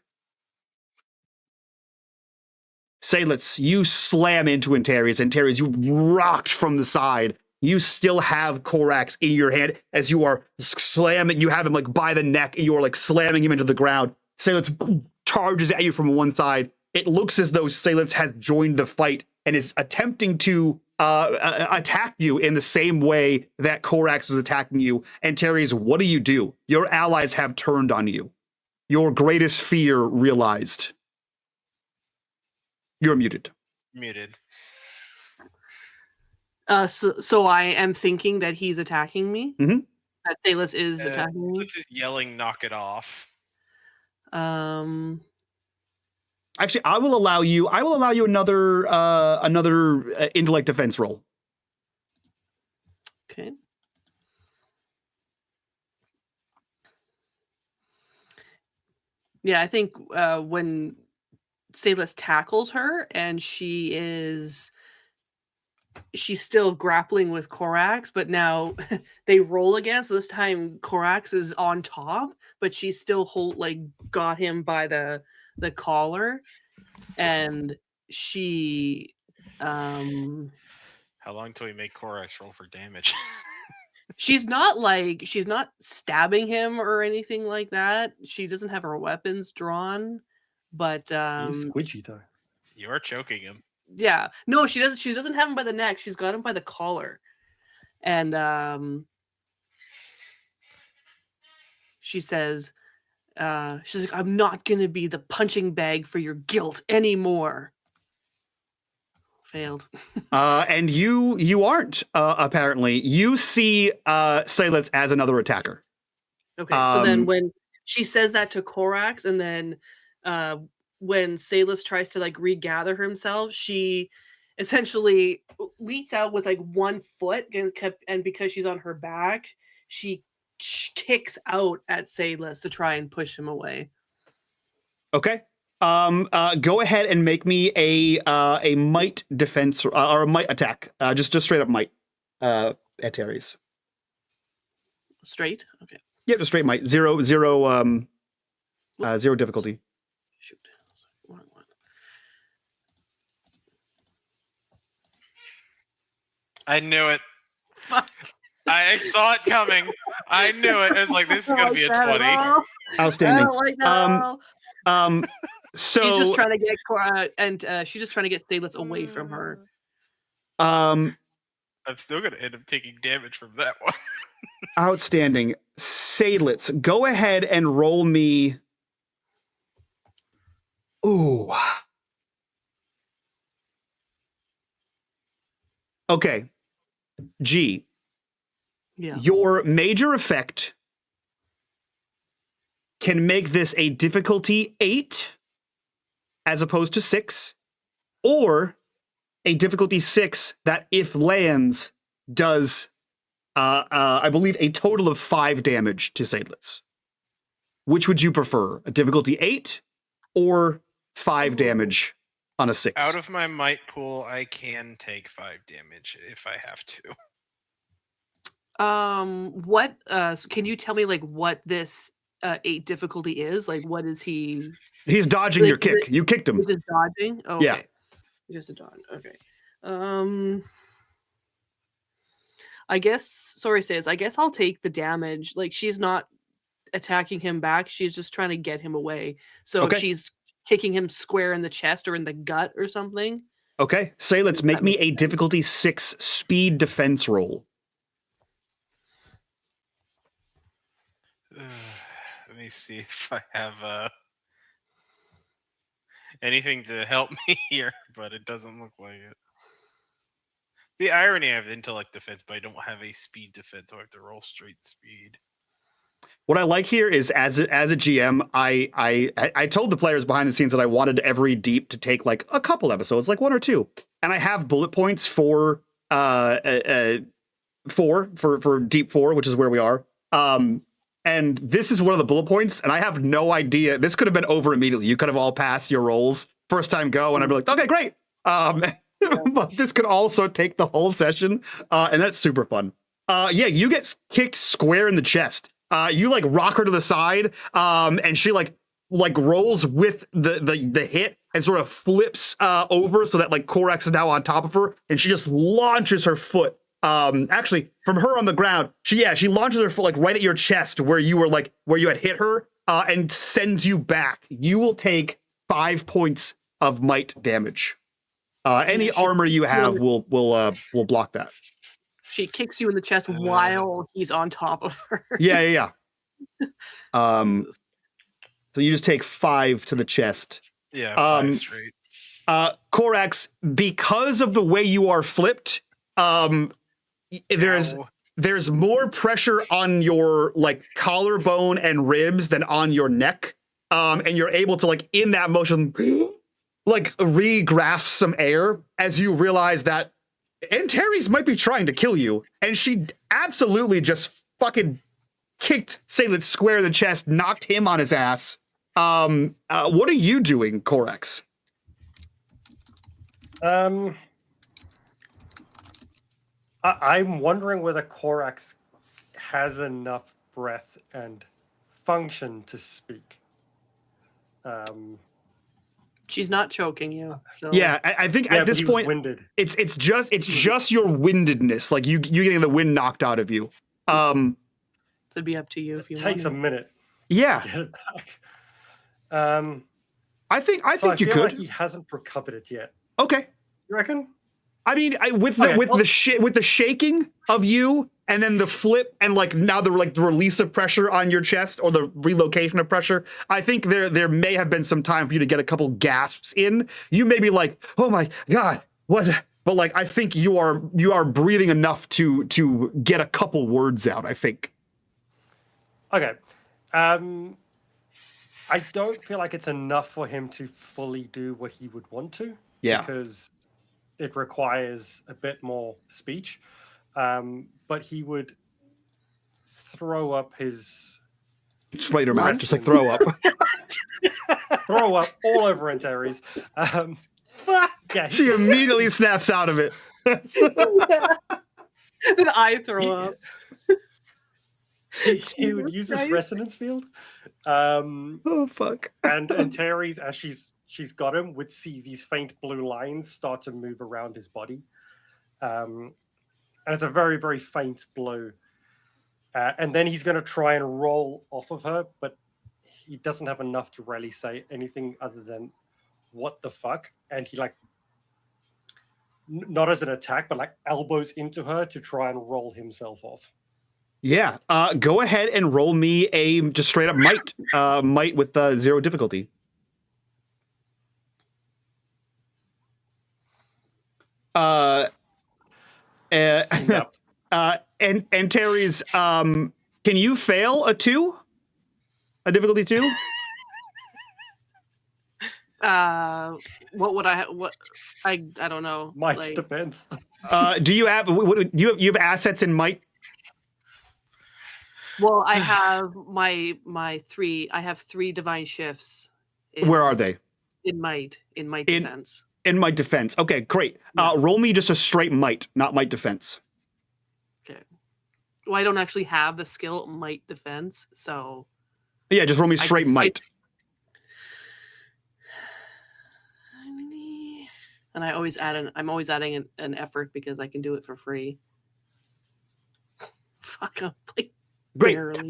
Speaker 1: Seydlitz, you slam into Antares. Antares, you rocked from the side. You still have Korax in your hand as you are slamming. You have him like by the neck, and you are like slamming him into the ground. Seydlitz charges at you from one side. It looks as though Seydlitz has joined the fight and is attempting to attack you in the same way that Korax was attacking you. Antares, what do? Your allies have turned on you. Your greatest fear realized. You're muted.
Speaker 3: Muted.
Speaker 4: So I am thinking that he's attacking me.
Speaker 1: Mhm.
Speaker 4: That Seydlitz is attacking me.
Speaker 3: Just yelling, "Knock it off!"
Speaker 1: Actually, I will allow you another intellect defense roll.
Speaker 4: Okay. Yeah, I think when Seydlitz tackles her and she's still grappling with Korax, but now they roll again. So this time Korax is on top, but she still got him by the collar, and she
Speaker 3: How long till we make Korax roll for damage?
Speaker 4: she's not stabbing him or anything like that. She doesn't have her weapons drawn, but
Speaker 2: He's squidgy though.
Speaker 3: You are choking him.
Speaker 4: yeah, no, she doesn't have him by the neck. She's got him by the collar, and she says, she's like, "I'm not gonna be the punching bag for your guilt anymore." Failed.
Speaker 1: And you aren't apparently. You see Seydlitz as another attacker.
Speaker 4: Okay, so then when she says that to Korax, and then when Seydlitz tries to regather himself, she essentially leaps out with 1 foot, and because she's on her back, she kicks out at Seydlitz to try and push him away.
Speaker 1: Okay. Go ahead and make me a might defense or a might attack. Just straight up might at Ares.
Speaker 4: Straight? Okay.
Speaker 1: Yeah, just straight might. Zero difficulty.
Speaker 4: Shoot. Wrong one.
Speaker 3: I knew it.
Speaker 4: Fuck.
Speaker 3: I saw it coming. I knew it. I was like, this is gonna be a 20.
Speaker 1: Outstanding.
Speaker 4: I don't like that at all.
Speaker 1: So
Speaker 4: she's just trying to get she's just trying to get Seydlitz away from her.
Speaker 3: I'm still gonna end up taking damage from that one.
Speaker 1: Outstanding. Seydlitz, go ahead and roll me. Ooh. Okay. G.
Speaker 4: Yeah.
Speaker 1: Your major effect can make this a difficulty 8 as opposed to 6, or a difficulty 6 that, if lands, does, I believe, a total of 5 damage to Seydlitz. Which would you prefer? A difficulty 8 or 5 damage on a 6?
Speaker 3: Out of my might pool, I can take 5 damage if I have to.
Speaker 4: What can you tell me what this 8 difficulty is? What is he?
Speaker 1: He's dodging your kick. You kicked him.
Speaker 4: He's just dodging? Oh, okay.
Speaker 1: Yeah.
Speaker 4: Just a dodge. Okay. I guess sorry says, I guess I'll take the damage. Like she's not attacking him back, she's just trying to get him away. So
Speaker 1: Okay.
Speaker 4: if she's kicking him square in the chest or in the gut or something.
Speaker 1: Okay. Seydlitz, make
Speaker 4: That
Speaker 1: me
Speaker 4: makes
Speaker 1: a
Speaker 4: sense.
Speaker 1: difficulty 6 speed defense roll.
Speaker 3: Let me see if I have anything to help me here, but it doesn't look like it. The irony, I have intellect defense, but I don't have a speed defense, so I have to roll straight speed.
Speaker 1: What I like here is as a GM, I told the players behind the scenes that I wanted every deep to take like a couple episodes, like 1 or 2, and I have bullet points for 4 for deep 4, which is where we are. And this is one of the bullet points, and I have no idea. This could have been over immediately. You could have all passed your rolls first time go, and I'd be like, okay, great. But this could also take the whole session, and that's super fun. Yeah, you get kicked square in the chest. You like rock her to the side, and she like rolls with the hit and sort of flips over so that like Corax is now on top of her, and she just launches her foot. Actually, from her on the ground, she launches her foot like right at your chest where you had hit her, and sends you back. You will take 5 points of might damage. Any armor you have will block that.
Speaker 4: She kicks you in the chest while he's on top of her.
Speaker 1: Yeah. So you just take 5 to the chest.
Speaker 3: Yeah, 5 straight.
Speaker 1: Corax, because of the way you are flipped, there's more pressure on your like collarbone and ribs than on your neck. And you're able to like in that motion like re-grasp some air as you realize that Antares might be trying to kill you, and she absolutely just fucking kicked Seydlitz square in the chest, knocked him on his ass. What are you doing, Corax?
Speaker 2: I'm wondering whether Corax has enough breath and function to speak.
Speaker 4: She's not choking you. So.
Speaker 1: Yeah, I think at this point,
Speaker 2: winded.
Speaker 1: it's just your windedness, like you getting the wind knocked out of you.
Speaker 4: So it'd be up to you if you
Speaker 2: It
Speaker 4: want.
Speaker 2: takes a minute
Speaker 1: Yeah,
Speaker 2: to get it back.
Speaker 1: I think you
Speaker 2: feel
Speaker 1: could.
Speaker 2: like he hasn't recovered it yet.
Speaker 1: Okay,
Speaker 2: You reckon?
Speaker 1: I mean, with the shaking of you, and then the flip, and like now the release of pressure on your chest or the relocation of pressure, I think there may have been some time for you to get a couple gasps in. You may be like, oh my god, what? But like, I think you are breathing enough to get a couple words out. I think.
Speaker 2: Okay. I don't feel like it's enough for him to fully do what he would want to.
Speaker 1: Yeah.
Speaker 2: Because it requires a bit more speech. But he would throw up his...
Speaker 1: Just right in her mouth, just like throw up.
Speaker 2: Throw up all over Antares. Yeah,
Speaker 1: She immediately snaps out of it.
Speaker 4: Then I throw up.
Speaker 2: He would use his resonance field.
Speaker 1: Oh fuck!
Speaker 2: And Antares, as she's got him, would see these faint blue lines start to move around his body. And it's a very, very faint blue. And then he's going to try and roll off of her, but he doesn't have enough to really say anything other than, what the fuck? And he like, not as an attack, but like elbows into her to try and roll himself off.
Speaker 1: Yeah, go ahead and roll me a just straight up might, might with 0 difficulty. And Terry's, can you fail a 2? A difficulty 2?
Speaker 4: What would I? What I don't know.
Speaker 2: Might
Speaker 4: like,
Speaker 2: defense.
Speaker 1: Do you have you have assets in might?
Speaker 4: Well, I have my 3. I have 3 divine shifts.
Speaker 1: Where are they?
Speaker 4: In might defense.
Speaker 1: In might defense. Okay, great. Roll me just a straight might, not might defense.
Speaker 4: Okay. Well, I don't actually have the skill might defense, so.
Speaker 1: Yeah, just roll me straight might.
Speaker 4: And I'm always adding an effort because I can do it for free. Fuck, I'm like
Speaker 1: Great.
Speaker 4: barely.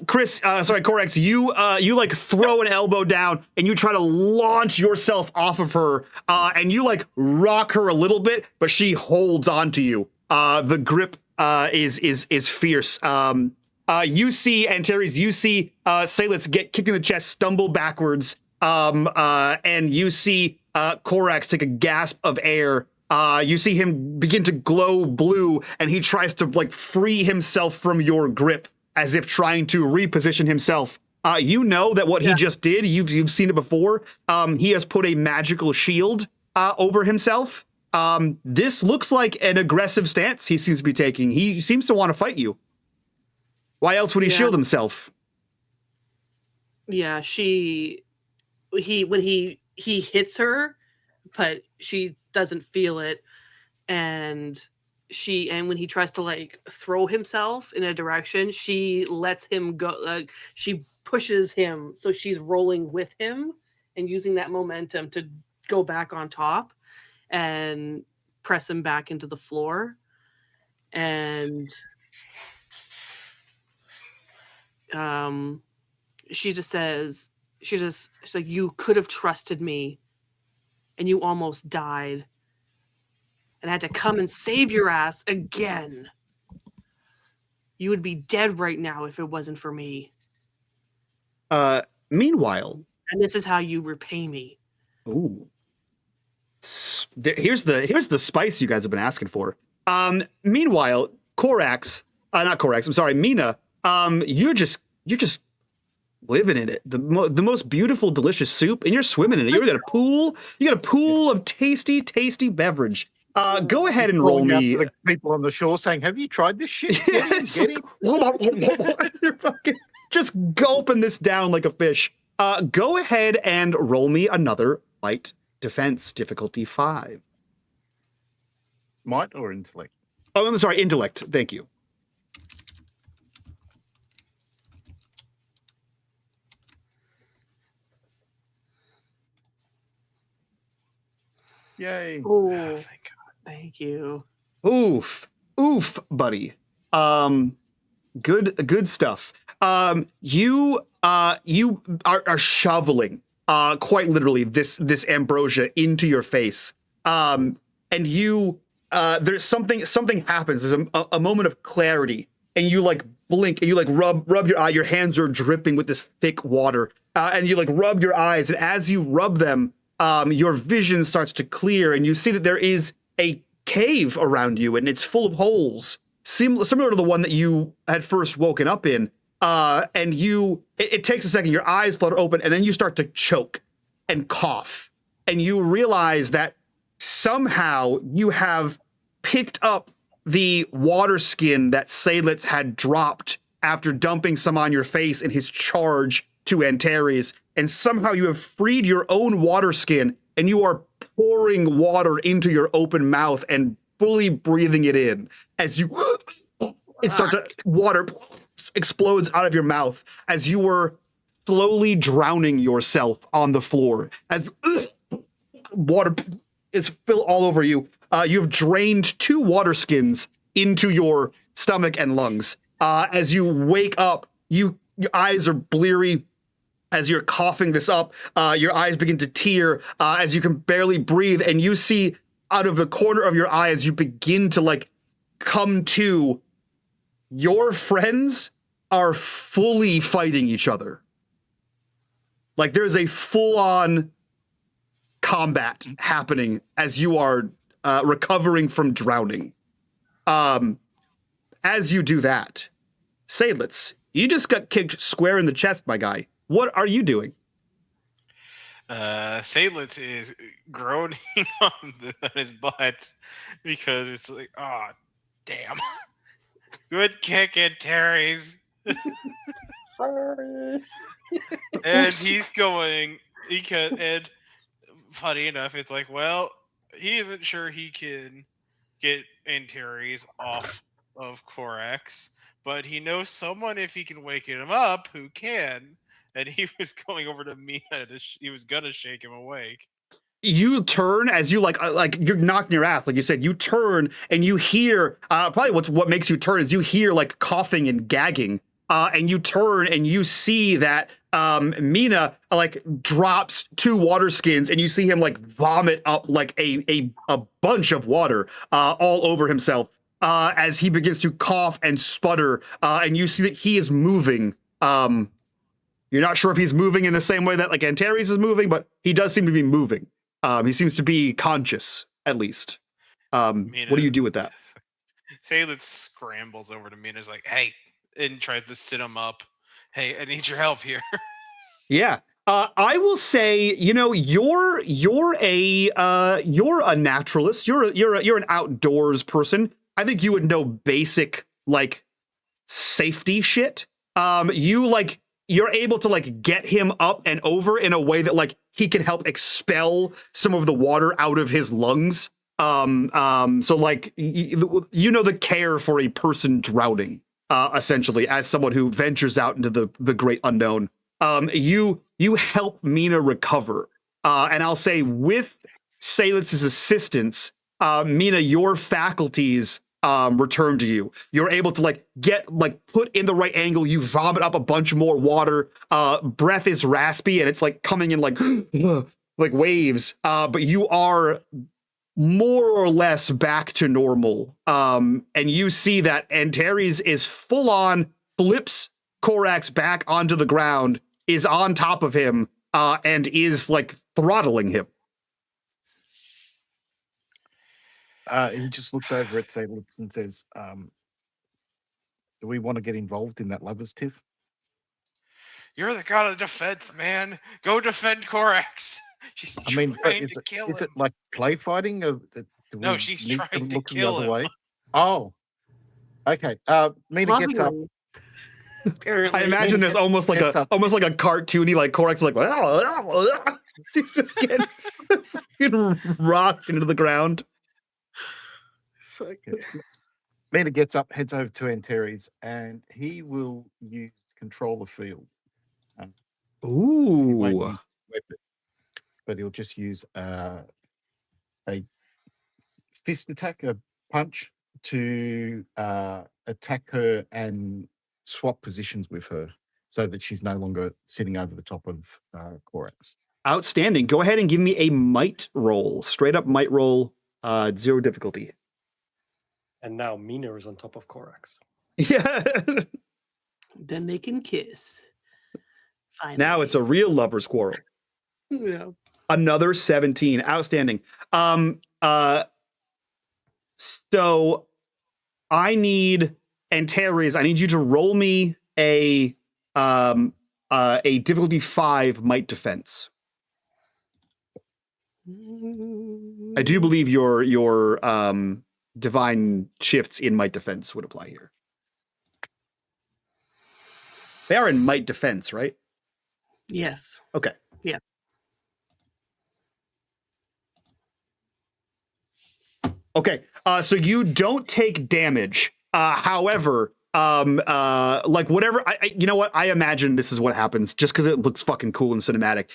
Speaker 1: Chris, Corax, you like throw an elbow down and you try to launch yourself off of her, and you like rock her a little bit, but she holds on to you. The grip is fierce. You see Antares, you see Seydlitz get kicked in the chest, stumble backwards, and you see Corax take a gasp of air. You see him begin to glow blue, and he tries to like free himself from your grip, as if trying to reposition himself. You know that what he just did. You've seen it before. He has put a magical shield over himself. This looks like an aggressive stance he seems to be taking. He seems to want to fight you. Why else would he shield himself?
Speaker 4: Yeah, when he hits her, but she doesn't feel it, and when he tries to like throw himself in a direction, she lets him go. She pushes him, so she's rolling with him and using that momentum to go back on top and press him back into the floor. And she just says, she's like, you could have trusted me and you almost died and I had to come and save your ass again. You would be dead right now if it wasn't for me.
Speaker 1: Meanwhile,
Speaker 4: and this is how you repay me.
Speaker 1: Ooh. Here's the spice you guys have been asking for. Meanwhile, Mina, you're just living in it. The most beautiful, delicious soup, and you're swimming in it. You got a pool of tasty beverage. Go ahead and roll me.
Speaker 5: The people on the shore saying, "Have you tried this shit?"
Speaker 1: You're fucking just gulping this down like a fish. Go ahead and roll me another light defense, difficulty 5.
Speaker 5: Might or intellect?
Speaker 1: Oh, I'm sorry, intellect. Thank you.
Speaker 5: Yay.
Speaker 4: Oh, thank God. Thank you.
Speaker 1: Oof, buddy. Good stuff. You are shoveling, quite literally, this ambrosia into your face. And you, there's something happens. There's a moment of clarity, and you like blink, and you like rub your eye. Your hands are dripping with this thick water, and you like rub your eyes, and as you rub them, your vision starts to clear, and you see that there is a cave around you, and it's full of holes, similar to the one that you had first woken up in. And it takes a second, your eyes flutter open, and then you start to choke and cough. And you realize that somehow you have picked up the water skin that Seydlitz had dropped after dumping some on your face in his charge to Antares. And somehow you have freed your own water skin, and you are pouring water into your open mouth and fully breathing it in as you water explodes out of your mouth as you were slowly drowning yourself on the floor as water is spilled all over you. You have drained 2 water skins into your stomach and lungs. As you wake up, your eyes are bleary. As you're coughing this up, your eyes begin to tear as you can barely breathe, and you see out of the corner of your eye as you begin to like come to, your friends are fully fighting each other. Like there's a full-on combat happening as you are recovering from drowning. As you do that, Seydlitz, you just got kicked square in the chest, my guy. What are you doing?
Speaker 3: Seydlitz is groaning on his butt because it's like, oh, damn. Good kick, Antares.
Speaker 2: Sorry.
Speaker 3: And he's going, and funny enough, it's like, well, he isn't sure he can get Antares off of Corax, but he knows someone, if he can wake him up, who can. And he was going over to Mina. He was gonna shake him awake.
Speaker 1: you turn as you like you're knocking your ass, like you said. You turn and you hear probably what makes you turn is you hear like coughing and gagging. And you turn and you see that Mina like drops 2 water skins, and you see him like vomit up like a bunch of water all over himself as he begins to cough and sputter. And you see that he is moving. You're not sure if he's moving in the same way that like Antares is moving, but he does seem to be moving. He seems to be conscious, at least. What do you do with that?
Speaker 3: Seydlitz scrambles over to Mina's like, hey, and tries to sit him up. Hey, I need your help here.
Speaker 1: Yeah. I will say, you know, you're a naturalist. You're an outdoors person. I think you would know basic like safety shit. You're able to like get him up and over in a way that like he can help expel some of the water out of his lungs. So like you know the care for a person drowning. Essentially, as someone who ventures out into the great unknown, you help Mina recover, and I'll say with Seydlitz's assistance, Mina, your faculties return to you. You're able to like get like put in the right angle. You vomit up a bunch more water. Breath is raspy and it's like coming in like like waves. But you are more or less back to normal. And you see that Antares is full on, flips Korax back onto the ground, is on top of him, and is like throttling him.
Speaker 5: He just looks over at Seydlitz and says, do we want to get involved in that lovers tiff?
Speaker 3: You're the god of defense, man. Go defend Korax. She's trying to kill him.
Speaker 5: Is it like play fighting?
Speaker 3: No, she's trying to kill him.
Speaker 5: Way? Oh, okay. Mina gets up.
Speaker 4: Apparently.
Speaker 1: I imagine there's almost like a cartoony like Korax like he's just getting rocked into the ground.
Speaker 5: Mina gets up, heads over to Antares, and he will use control of field.
Speaker 1: Ooh.
Speaker 5: He won't use weapon, but he'll just use a fist attack, a punch to attack her and swap positions with her so that she's no longer sitting over the top of Korax.
Speaker 1: Outstanding. Go ahead and give me a might roll. Straight up might roll, 0 difficulty.
Speaker 2: And now Mina is on top of Korax.
Speaker 1: Yeah.
Speaker 4: Then they can kiss. Finally.
Speaker 1: Now it's a real lover's quarrel.
Speaker 4: Yeah.
Speaker 1: Another 17. Outstanding. So I need Antares. I need you to roll me a difficulty 5 might defense. I do believe your divine shifts in might defense would apply here. They are in might defense, right?
Speaker 4: Yes.
Speaker 1: Okay.
Speaker 4: Yeah.
Speaker 1: Okay. So you don't take damage. However, like whatever, you know what? I imagine this is what happens just because it looks fucking cool and cinematic.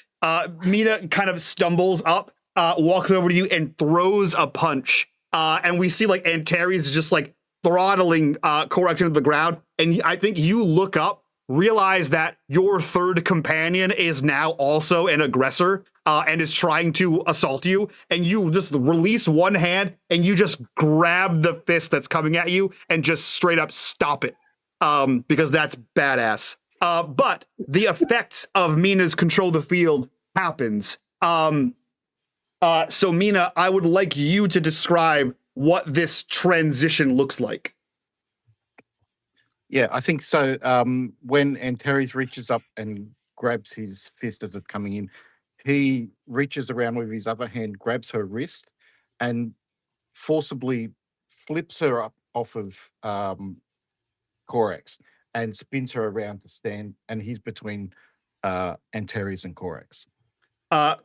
Speaker 1: Mina kind of stumbles up, walks over to you and throws a punch. And we see like Antares just like throttling Korax into the ground. And I think you look up, realize that your third companion is now also an aggressor and is trying to assault you. And you just release one hand and you just grab the fist that's coming at you and just straight up stop it because that's badass. But the effects of Mina's control of the field happens. So Mina, I would like you to describe what this transition looks like.
Speaker 5: Yeah, I think so. When Antares reaches up and grabs his fist as it's coming in, he reaches around with his other hand, grabs her wrist, and forcibly flips her up off of Korax and spins her around to stand, and he's between Antares and Korax.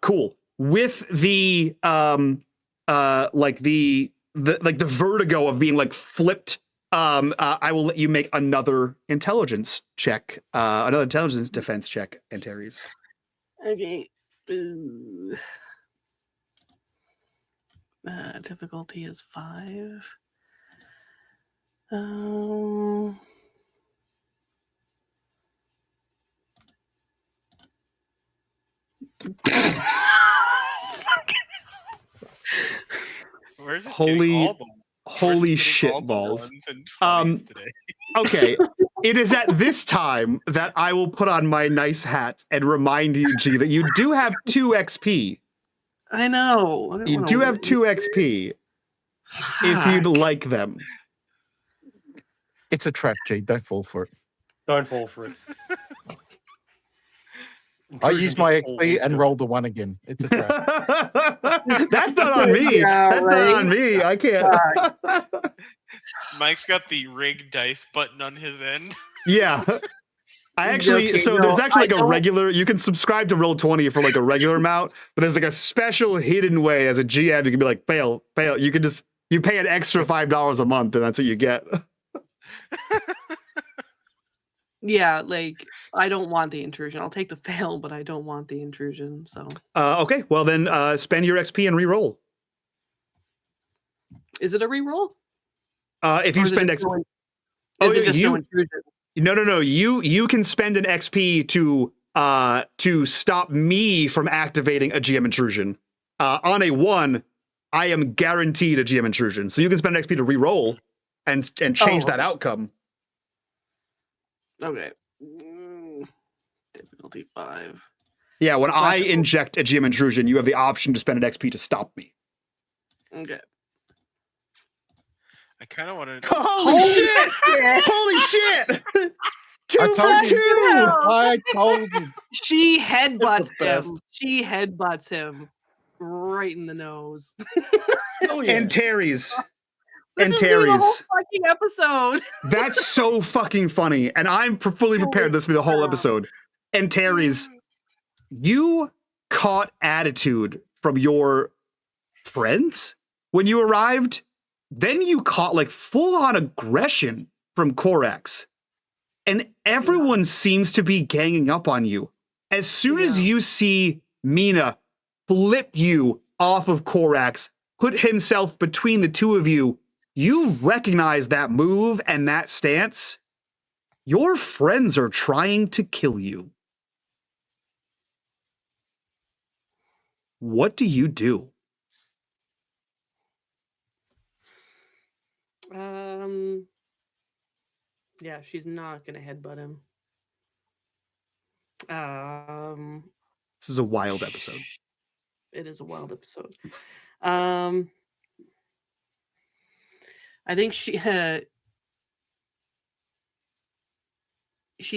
Speaker 1: Cool. With the like the vertigo of being like flipped. I will let you make another intelligence check, another intelligence defense check, Antares.
Speaker 4: Okay. Ooh. Difficulty is 5. Um,
Speaker 3: We're just
Speaker 1: Holy-
Speaker 3: getting all the
Speaker 1: Holy shit balls.
Speaker 3: Today.
Speaker 1: Okay, it is at this time that I will put on my nice hat and remind you, G, that you do have 2 XP.
Speaker 4: I know. I don't
Speaker 1: You
Speaker 4: wanna
Speaker 1: do have
Speaker 4: wait.
Speaker 1: 2 XP if you'd
Speaker 4: Fuck.
Speaker 1: like them.
Speaker 5: It's a trap, G. Don't fall for it.
Speaker 2: Don't fall for it.
Speaker 5: I used my
Speaker 2: Intrusion
Speaker 5: XP
Speaker 2: always
Speaker 5: and
Speaker 2: good.
Speaker 5: rolled the 1 again. It's a trap.
Speaker 1: That's not on me.
Speaker 4: Yeah,
Speaker 1: That's not on
Speaker 4: right?
Speaker 1: me. I can't.
Speaker 3: Mike's got the rigged dice button on his end.
Speaker 1: Yeah. I actually,
Speaker 4: Okay,
Speaker 1: so
Speaker 4: no,
Speaker 1: there's actually
Speaker 4: I
Speaker 1: like a
Speaker 4: don't-
Speaker 1: regular, you can subscribe to Roll20 for like a regular amount, but there's like a special hidden way as a GM, you can be like, fail. You can just, you pay an extra $5 a month and that's what you get.
Speaker 4: Yeah, like I don't want the intrusion. I'll take the fail, but I don't want the intrusion. So
Speaker 1: Okay, well then spend your XP and re-roll.
Speaker 4: is it a reroll?
Speaker 1: If you
Speaker 4: Or is it
Speaker 1: spend
Speaker 4: just
Speaker 1: XP.
Speaker 4: no is it just no intrusion?
Speaker 1: No. You can spend an XP to stop me from activating a GM intrusion. On a 1, I am guaranteed a GM intrusion. So you can spend an XP to re-roll and change that
Speaker 4: okay.
Speaker 1: outcome.
Speaker 4: Okay. Difficulty 5.
Speaker 1: Yeah, when I
Speaker 4: Gotcha.
Speaker 1: inject a GM intrusion, you have the option to spend an XP to stop me.
Speaker 4: Okay.
Speaker 3: I kind of want to.
Speaker 1: Holy shit! Holy shit! 2
Speaker 5: I
Speaker 1: for
Speaker 5: told
Speaker 1: 2!
Speaker 5: you. I told you.
Speaker 4: She headbutts
Speaker 2: best.
Speaker 4: him. She headbutts him right in the nose.
Speaker 2: Oh, yeah.
Speaker 1: And Terry's.
Speaker 4: This
Speaker 1: And
Speaker 4: is gonna be the whole
Speaker 1: Terry's.
Speaker 4: fucking episode.
Speaker 1: That's so fucking funny. And I'm fully prepared this to be the whole episode. And Terry's, you caught attitude from your friends when you arrived. Then you caught like full on aggression from Korax. And everyone seems to be ganging up on you. As soon as
Speaker 4: Yeah.
Speaker 1: you see Mina flip you off of Korax, put himself between the two of you, you recognize that move and that stance. Your friends are trying to kill you. What do you do?
Speaker 4: Yeah, she's not gonna headbutt him.
Speaker 1: This is a wild episode.
Speaker 4: It is a wild episode. I think she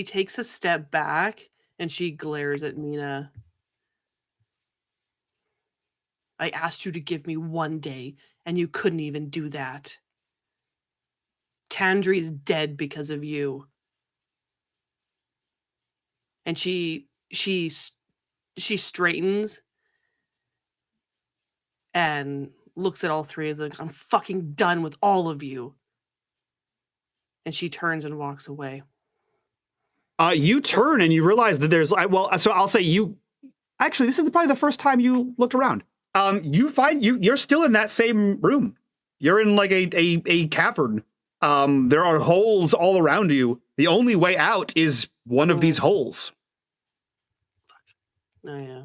Speaker 4: takes a step back and she glares at Mina. I asked you to give me 1 day, and you couldn't even do that. Tandri's dead because of you. And she straightens and looks at all 3 of them. I'm fucking done with all of you. And she turns and walks away.
Speaker 1: You turn and you realize that there's, well, so I'll say you, actually, this is probably the first time you looked around. You find you're still in that same room. You're in like a cavern. There are holes all around you. The only way out is one of these holes.
Speaker 4: Oh, yeah.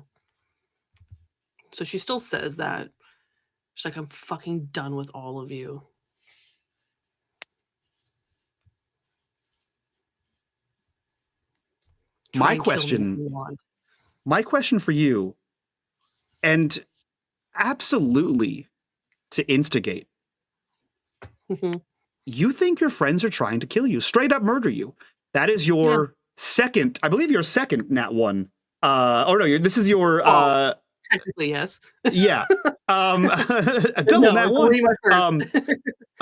Speaker 4: So she still says that. She's like, I'm fucking done with all of you. Try and kill me if you want.
Speaker 1: My question for you, and absolutely to instigate,
Speaker 4: Mhm.
Speaker 1: you think your friends are trying to kill you, straight up murder you. That is your second, I believe your second nat 1. Oh no, this is your
Speaker 4: Technically, yes.
Speaker 1: yeah. A double
Speaker 4: No,
Speaker 1: nat
Speaker 4: it's
Speaker 1: 1.
Speaker 4: only my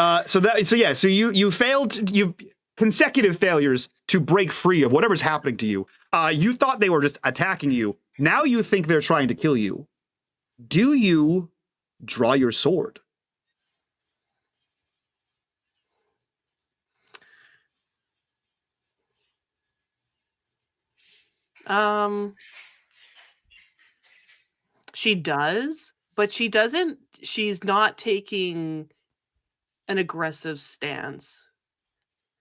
Speaker 4: first.
Speaker 1: So you failed, you consecutive failures to break free of whatever's happening to you. You thought they were just attacking you. Now you think they're trying to kill you. Do you draw your sword?
Speaker 4: She does, but she doesn't she's not taking an aggressive stance.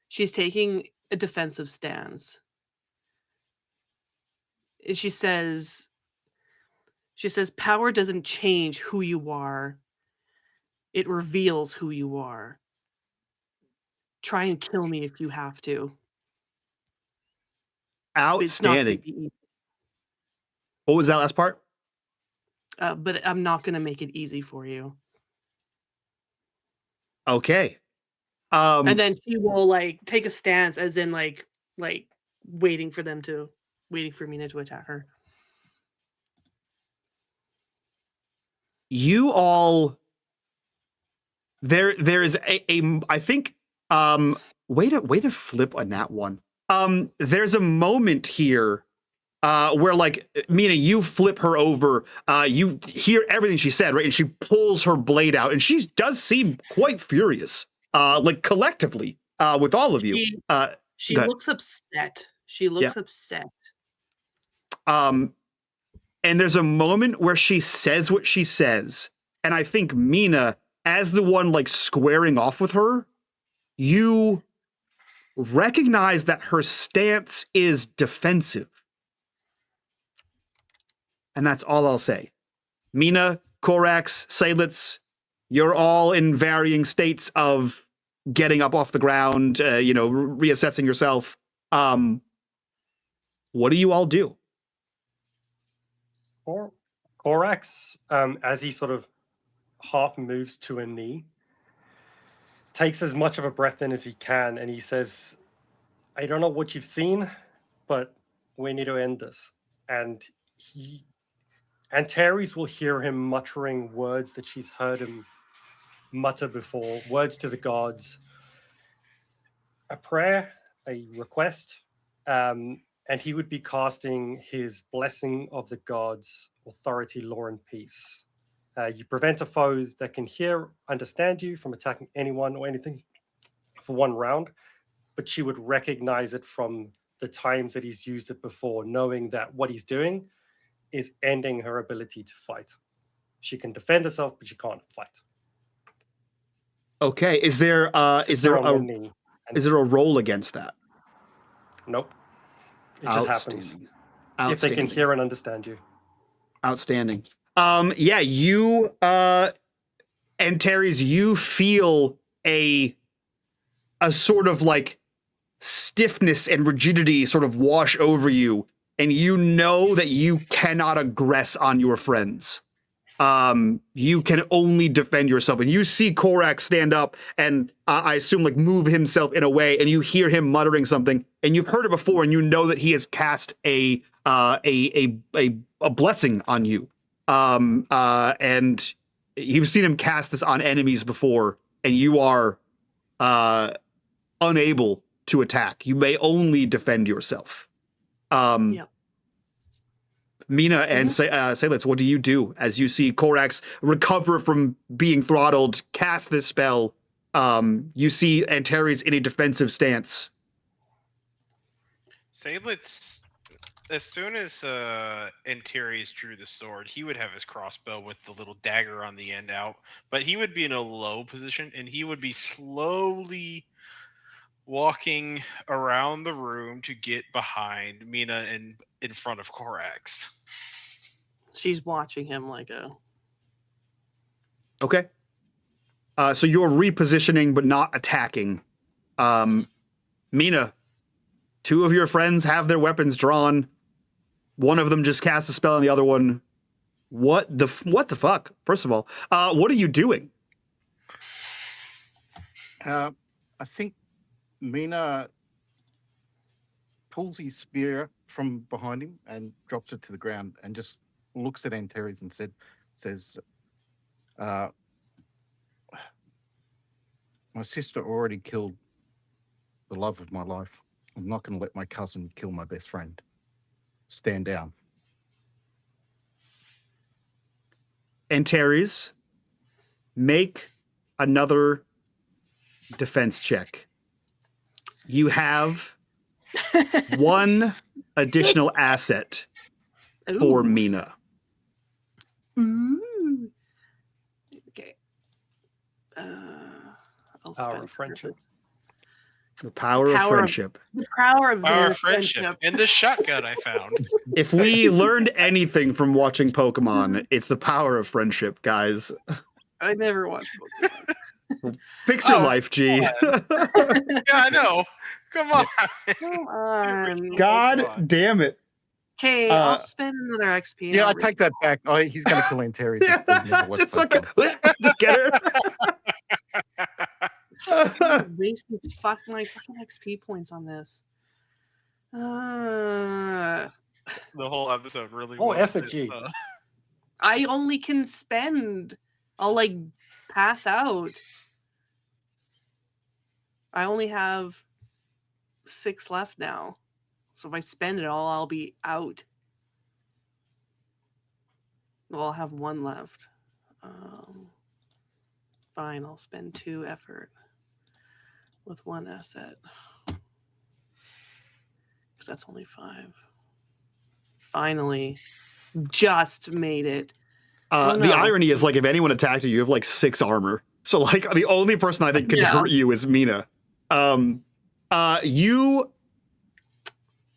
Speaker 4: She's taking a defensive stance. And she says, power doesn't change who you are. It reveals who you are. Try and kill me if you have to. But it's not gonna
Speaker 1: Outstanding.
Speaker 4: be easy.
Speaker 1: What was that last part?
Speaker 4: But I'm not going to make it easy for you.
Speaker 1: Okay.
Speaker 4: And then she will like take a stance, as in like waiting for Mina to attack her.
Speaker 1: You all, there is a I think way to flip on that one. There's a moment here where like Mina, you flip her over, you hear everything she said, right? And she pulls her blade out, and she does seem quite furious, like collectively, with all of you.
Speaker 4: She looks upset. She looks upset.
Speaker 1: And there's a moment where she says what she says, and I think Mina, as the one like squaring off with her, you recognize that her stance is defensive. And that's all I'll say. Mina, Korax, Seydlitz, you're all in varying states of getting up off the ground, reassessing yourself. What do you all do?
Speaker 2: Korax, as he sort of half moves to a knee, takes as much of a breath in as he can, and he says, I don't know what you've seen, but we need to end this. And Antares will hear him muttering words that she's heard him mutter before, words to the gods, a prayer, a request, and he would be casting his blessing of the gods, authority, law, and peace. You prevent a foe that can hear, understand you from attacking anyone or anything for 1 round, but she would recognize it from the times that he's used it before, knowing that what he's doing is ending her ability to fight. A but she can't fight.
Speaker 1: Okay, is there a roll against that?
Speaker 2: Nope. It just happens. If they can hear and understand you.
Speaker 1: Outstanding. You Antares, you feel a sort of like stiffness and rigidity sort of wash over you, and you know that you cannot aggress on your friends. You can only defend yourself, and you see Korax stand up and I assume like move himself in a way, and you hear him muttering something, and you've heard it before, and you know that he has cast a blessing on you. And you've seen him cast this on enemies before, and you are unable to attack. You may only defend yourself. Mina and Seydlitz, what do you do as you see Korax recover from being throttled, cast this spell? You see Antares in a defensive stance.
Speaker 3: Seydlitz, as soon as Antares drew the sword, he would have his crossbow with the little dagger on the end out, but he would be in a low position, and he would be slowly walking around the room to get behind Mina and in front of Korax.
Speaker 4: She's watching him like
Speaker 1: Okay. So you're repositioning but not attacking. Mina, 2 of your friends have their weapons drawn. One of them just cast a spell on the other one. What the fuck? First of all, what are you doing?
Speaker 5: I think Mina pulls his spear from behind him and drops it to the ground and just looks at Antares and says, my sister already killed the love of my life. I'm not going to let my cousin kill my best friend. Stand down.
Speaker 1: Antares, make another defense check. You have 1 additional asset for Mina.
Speaker 4: Ooh. I'll
Speaker 2: Power
Speaker 4: spend
Speaker 2: of friendship.
Speaker 1: The power of
Speaker 4: Power of-
Speaker 1: friendship.
Speaker 4: the power of
Speaker 3: Our
Speaker 4: their
Speaker 3: friendship and the shotgun I found.
Speaker 1: If we learned anything from watching Pokemon, it's the power of friendship, guys.
Speaker 4: I never watched Pokemon.
Speaker 1: Fix your
Speaker 3: Oh,
Speaker 1: life, G.
Speaker 3: Yeah, I know. Come on.
Speaker 4: Come on.
Speaker 1: God damn it.
Speaker 4: Okay, I'll spend another XP. and
Speaker 5: Yeah,
Speaker 4: I'll
Speaker 5: I take that back. Oh, he's going to kill Antares. if he's never watched
Speaker 1: Just fucking
Speaker 5: Pokemon.
Speaker 1: just get her.
Speaker 4: wasting my fucking XP points on this.
Speaker 3: The whole episode really
Speaker 2: Oh,
Speaker 3: was.
Speaker 2: effigy.
Speaker 4: I only can spend. I'll like pass out. I only have 6 left now. So if I spend it all, I'll be out. Well, I'll have 1 left. Fine, I'll spend 2 effort with 1 asset. Because that's only 5. Finally. Just made it.
Speaker 1: The
Speaker 4: no.
Speaker 1: irony is, like, if anyone attacked you, you have like 6 armor. So, like, the only person I think can
Speaker 4: Yeah.
Speaker 1: hurt you is Mina.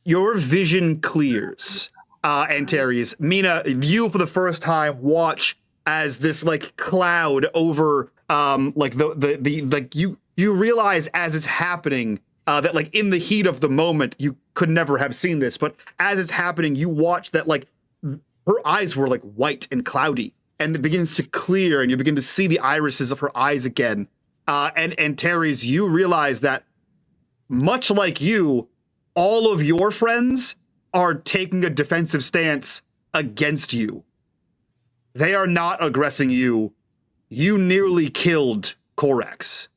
Speaker 1: Your vision clears, Antares. Mina, you for the first time watch as this like cloud over, like the like you realize as it's happening. That like in the heat of the moment, you could never have seen this, but as it's happening, you watch that like her eyes were like white and cloudy, and it begins to clear, and you begin to see the irises of her eyes again. And Antares, you realize that much like you, all of your friends are taking a defensive stance against you. They are not aggressing you. You nearly killed Korax.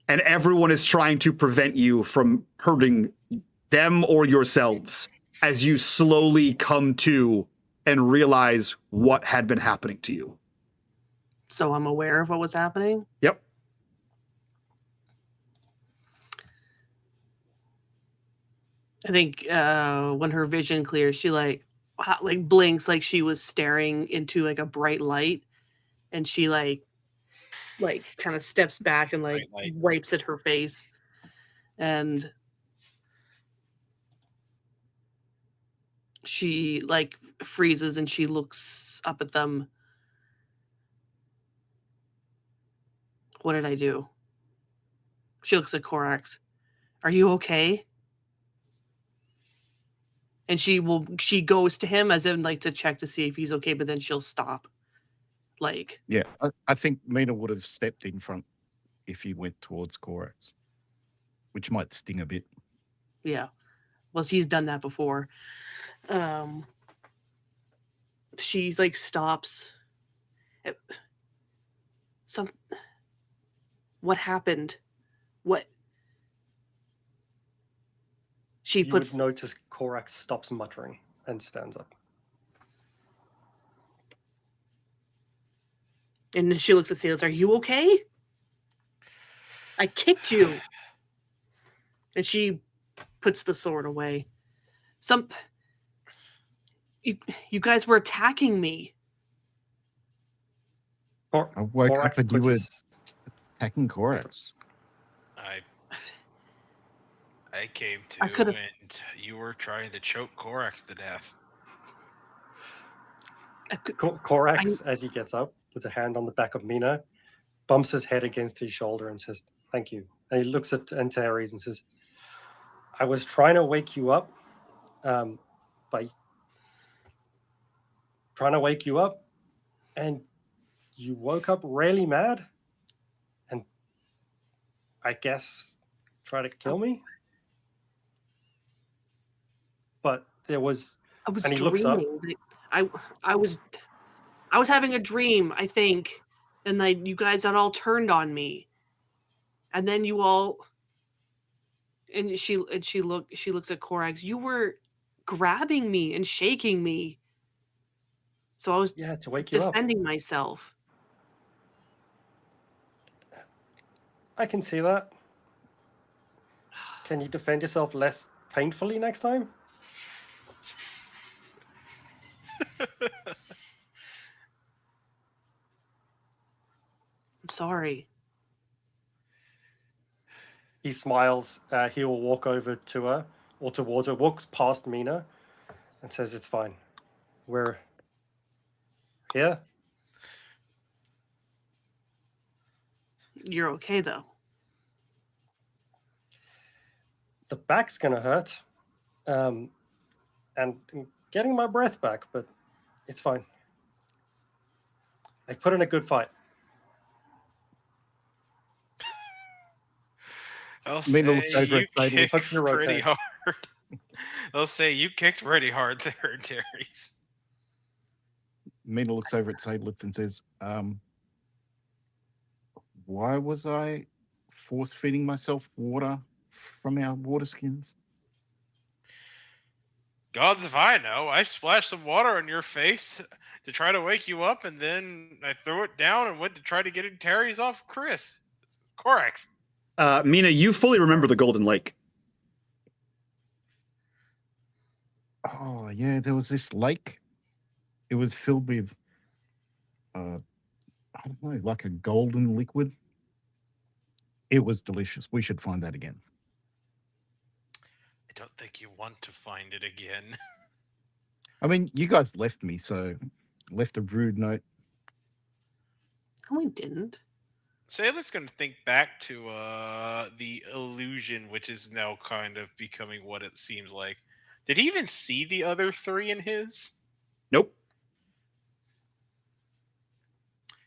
Speaker 1: And everyone is trying to prevent you from hurting them or yourselves as you slowly come to and realize what had been happening to you.
Speaker 4: So I'm aware of what was happening?
Speaker 1: Yep.
Speaker 4: I think when her vision clears, she like blinks like she was staring into like a bright light, and she like kind of steps back and like
Speaker 3: Bright light.
Speaker 4: wipes at her face, and she like freezes and she looks up at them. What did I do? She looks at Korax. Are you okay? And she goes to him as in like to check to see if he's okay, but then she'll stop. Like,
Speaker 5: Yeah, I think Mina would have stepped in front if he went towards Korax, which might sting a bit.
Speaker 4: yeah. Well, he's done that before. She like stops. What happened? What? She
Speaker 2: You
Speaker 4: puts
Speaker 2: would notice Korax stops muttering and stands up.
Speaker 4: and she looks at Seydlitz. Are you okay? I kicked you. And she puts the sword away. You guys were attacking me.
Speaker 5: I woke up
Speaker 2: Korax
Speaker 5: and you
Speaker 2: puts
Speaker 5: were
Speaker 2: his-
Speaker 5: attacking Korax.
Speaker 3: I came
Speaker 4: I
Speaker 3: to,
Speaker 4: could've-
Speaker 3: and you were trying to choke Korax to death.
Speaker 2: Korax, as he gets up, puts a hand on the back of Mina, bumps his head against his shoulder and says, "Thank you." And he looks at Antares and says, "I was trying to wake you up, by trying to wake you up, and you woke up really mad, and I guess try to kill me. But there was."
Speaker 4: I was
Speaker 2: And he looks up.
Speaker 4: dreaming. I was having a dream, I think, and like you guys had all turned on me, and then you all. And she looks at Korax. You were grabbing me and shaking me, so I was
Speaker 2: Yeah, to wake you up.
Speaker 4: defending myself.
Speaker 2: I can see that. Can you defend yourself less painfully next time?
Speaker 4: I'm sorry.
Speaker 2: He smiles. He will walk over to her or towards her, walks past Mina, and says, "It's fine. We're here."
Speaker 4: You're okay though.
Speaker 2: The back's gonna hurt, and I'm getting my breath back, but it's fine. I put in a good fight.
Speaker 3: I'll
Speaker 5: Mina
Speaker 3: say
Speaker 5: looks over
Speaker 3: you
Speaker 5: at Seydlitz.
Speaker 3: kicked
Speaker 2: You're okay.
Speaker 3: pretty hard. I'll say you kicked pretty hard there, Deities.
Speaker 5: Mina looks over at Seydlitz and says, why was I force feeding myself water from our water skins?
Speaker 3: Gods if I know. I splashed some water on your face to try to wake you up, and then I threw it down and went to try to get it Terry's off Chris. Corax.
Speaker 1: Mina, you fully remember the Golden Lake.
Speaker 5: Oh, yeah, there was this lake. It was filled with, I don't know, like a golden liquid. It was delicious. We should find that again.
Speaker 3: I don't think you want to find it again.
Speaker 5: I mean, you guys left me, so left a rude note.
Speaker 4: No, we didn't.
Speaker 3: Seydlitz going to think back to the illusion, which is now kind of becoming what it seems like. Did he even see the other three in his?
Speaker 1: Nope.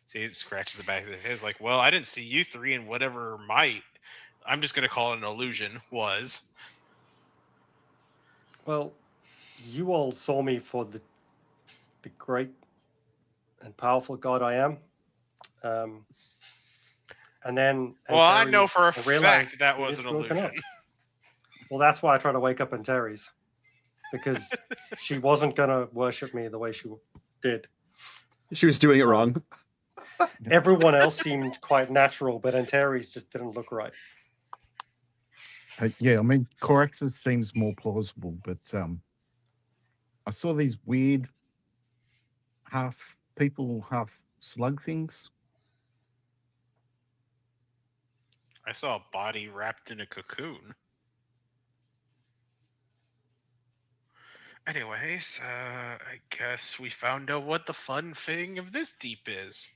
Speaker 3: See, he scratches the back of his head. He's like, well, I didn't see you three in whatever might. I'm just going to call it an illusion. Was.
Speaker 2: Well, you all saw me for the great and powerful god I am. And then...
Speaker 3: Well, I know
Speaker 2: Antares,
Speaker 3: for a
Speaker 2: I realized
Speaker 3: fact that
Speaker 2: it
Speaker 3: was
Speaker 2: is
Speaker 3: an
Speaker 2: broken up.
Speaker 3: illusion.
Speaker 2: Well, that's why I tried to wake up Antares. Because she wasn't going to worship me the way she did.
Speaker 1: She was doing it wrong.
Speaker 2: Everyone else seemed quite natural, but Antares just didn't look right.
Speaker 5: Yeah, I mean, Corax's seems more plausible, but I saw these weird half people, half slug things.
Speaker 3: I saw a body wrapped in a cocoon. Anyways, I guess we found out what the fun thing of this deep is.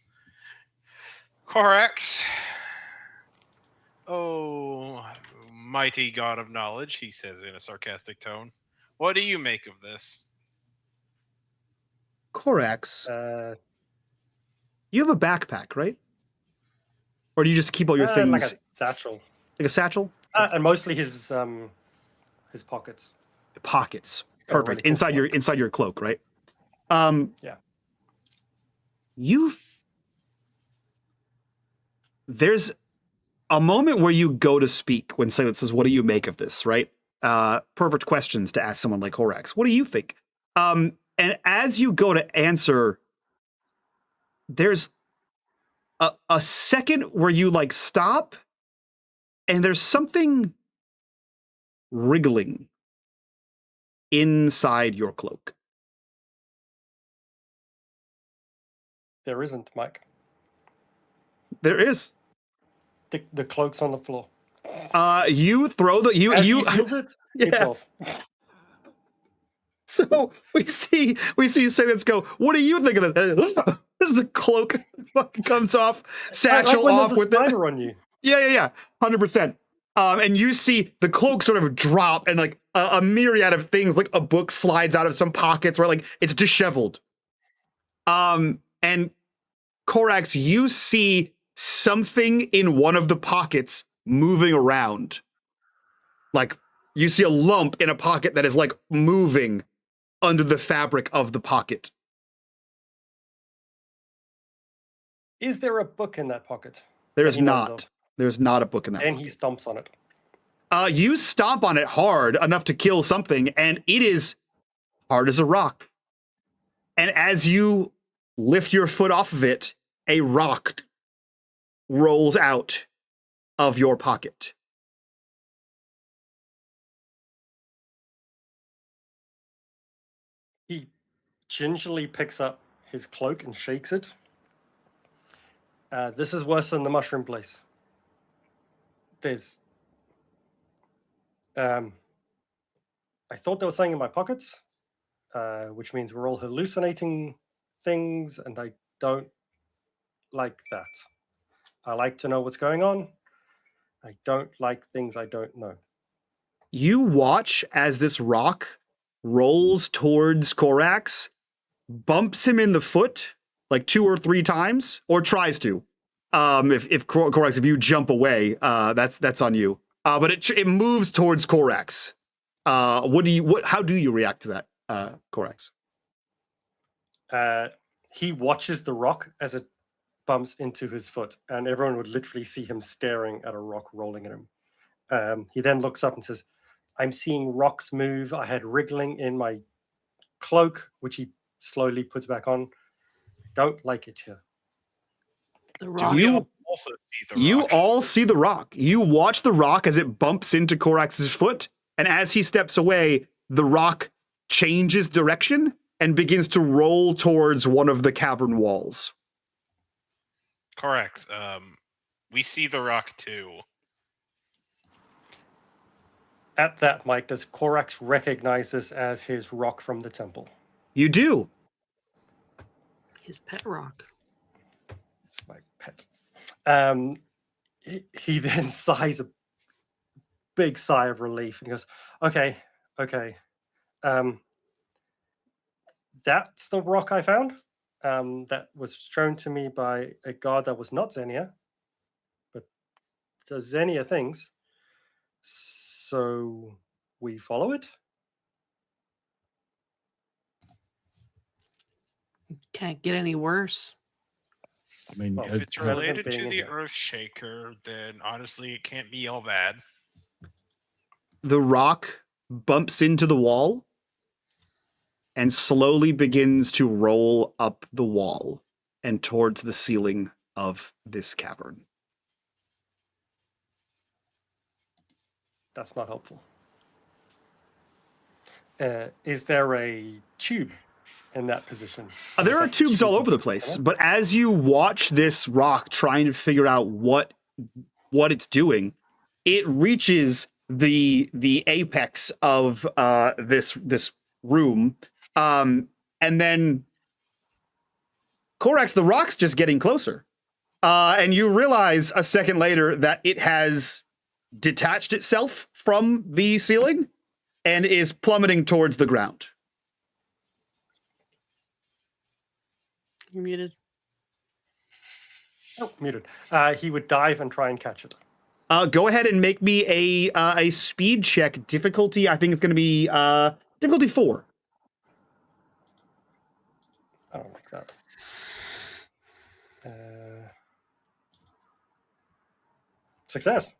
Speaker 3: Corax. Oh, mighty god of knowledge, he says in a sarcastic tone. What do you make of this?
Speaker 1: Corax,
Speaker 2: Uh,
Speaker 1: you have a backpack, right? Or do you just keep all your
Speaker 2: like
Speaker 1: things
Speaker 2: a satchel.
Speaker 1: like a satchel?
Speaker 2: And mostly his pockets.
Speaker 1: Pockets.
Speaker 2: Got a
Speaker 1: Perfect.
Speaker 2: really cool
Speaker 1: Inside your cloak, right?
Speaker 2: Yeah.
Speaker 1: There's a moment where you go to speak when Seydlitz says, what do you make of this, right? Perfect questions to ask someone like Corax. What do you think? And as you go to answer, there's a second where you like stop and there's something wriggling inside your cloak.
Speaker 2: There isn't, Mike.
Speaker 1: There is.
Speaker 2: The cloak's on the floor.
Speaker 1: You throw the
Speaker 2: As
Speaker 1: you
Speaker 2: he feels it, it's
Speaker 1: Yeah.
Speaker 2: off.
Speaker 1: So we see Seydlitz go, what do you think of this? This is the cloak fucking comes off, satchel
Speaker 2: like when
Speaker 1: off
Speaker 2: there's a
Speaker 1: with it.
Speaker 2: spider on you.
Speaker 1: Yeah, 100%. And you see the cloak sort of drop and like a myriad of things, like a book slides out of some pockets where like it's disheveled. And Corax, you see something in one of the pockets moving around. Like you see a lump in a pocket that is like moving under the fabric of the pocket.
Speaker 2: Is there a book in that pocket?
Speaker 1: There
Speaker 2: that
Speaker 1: is
Speaker 2: he knows
Speaker 1: not.
Speaker 2: of?
Speaker 1: There's not a book in that
Speaker 2: And
Speaker 1: pocket.
Speaker 2: he stomps on it.
Speaker 1: You stomp on it hard enough to kill something, and it is hard as a rock. And as you lift your foot off of it, a rock rolls out of your pocket.
Speaker 2: He gingerly picks up his cloak and shakes it. This is worse than the mushroom place. There's I thought there was something in my pockets, which means we're all hallucinating things, and I don't like that. I like to know what's going on. I don't like things I don't know.
Speaker 1: You watch as this rock rolls towards Korax, bumps him in the foot like 2 or 3 times, or tries to. If Korax, if you jump away, that's on you. But it moves towards Korax. How do you react to that, Korax?
Speaker 2: He watches the rock as it bumps into his foot, and everyone would literally see him staring at a rock rolling at him. He then looks up and says, I'm seeing rocks move. I had wriggling in my cloak, which he slowly puts back on. Don't like it here.
Speaker 4: The
Speaker 3: Do
Speaker 4: rock.
Speaker 3: we also see the
Speaker 1: You
Speaker 3: rock?
Speaker 1: all see the rock. You watch the rock as it bumps into Korax's foot, and as he steps away, the rock changes direction and begins to roll towards one of the cavern walls.
Speaker 3: Correct. We see the rock too.
Speaker 2: At that, Mike, does Korax recognize this as his rock from the temple?
Speaker 1: You do.
Speaker 4: His pet rock.
Speaker 2: It's my pet. He then sighs a big sigh of relief and goes, okay. That's the rock I found. That was shown to me by a god that was not Xenia, but does Xenia things. So we follow it.
Speaker 4: Can't get any worse.
Speaker 5: I mean,
Speaker 2: Well,
Speaker 3: If it's
Speaker 2: better than
Speaker 3: related
Speaker 2: being
Speaker 3: to
Speaker 2: in
Speaker 3: the
Speaker 2: here.
Speaker 3: Earthshaker, then honestly, it can't be all bad.
Speaker 1: The rock bumps into the wall and slowly begins to roll up the wall and towards the ceiling of this cavern.
Speaker 2: That's not helpful. Is there a tube in that position?
Speaker 1: There are
Speaker 2: Is that
Speaker 1: tubes all
Speaker 2: tube
Speaker 1: over the place, but as you watch this rock trying to figure out what it's doing, it reaches the apex of this room, and then Korax, the rock's just getting closer, and you realize a second later that it has detached itself from the ceiling and is plummeting towards the ground.
Speaker 4: You're muted.
Speaker 2: Oh, muted. He would dive and try and catch it.
Speaker 1: Go ahead and make me a speed check. Difficulty, I think it's going to be difficulty 4.
Speaker 2: I don't like that. Success.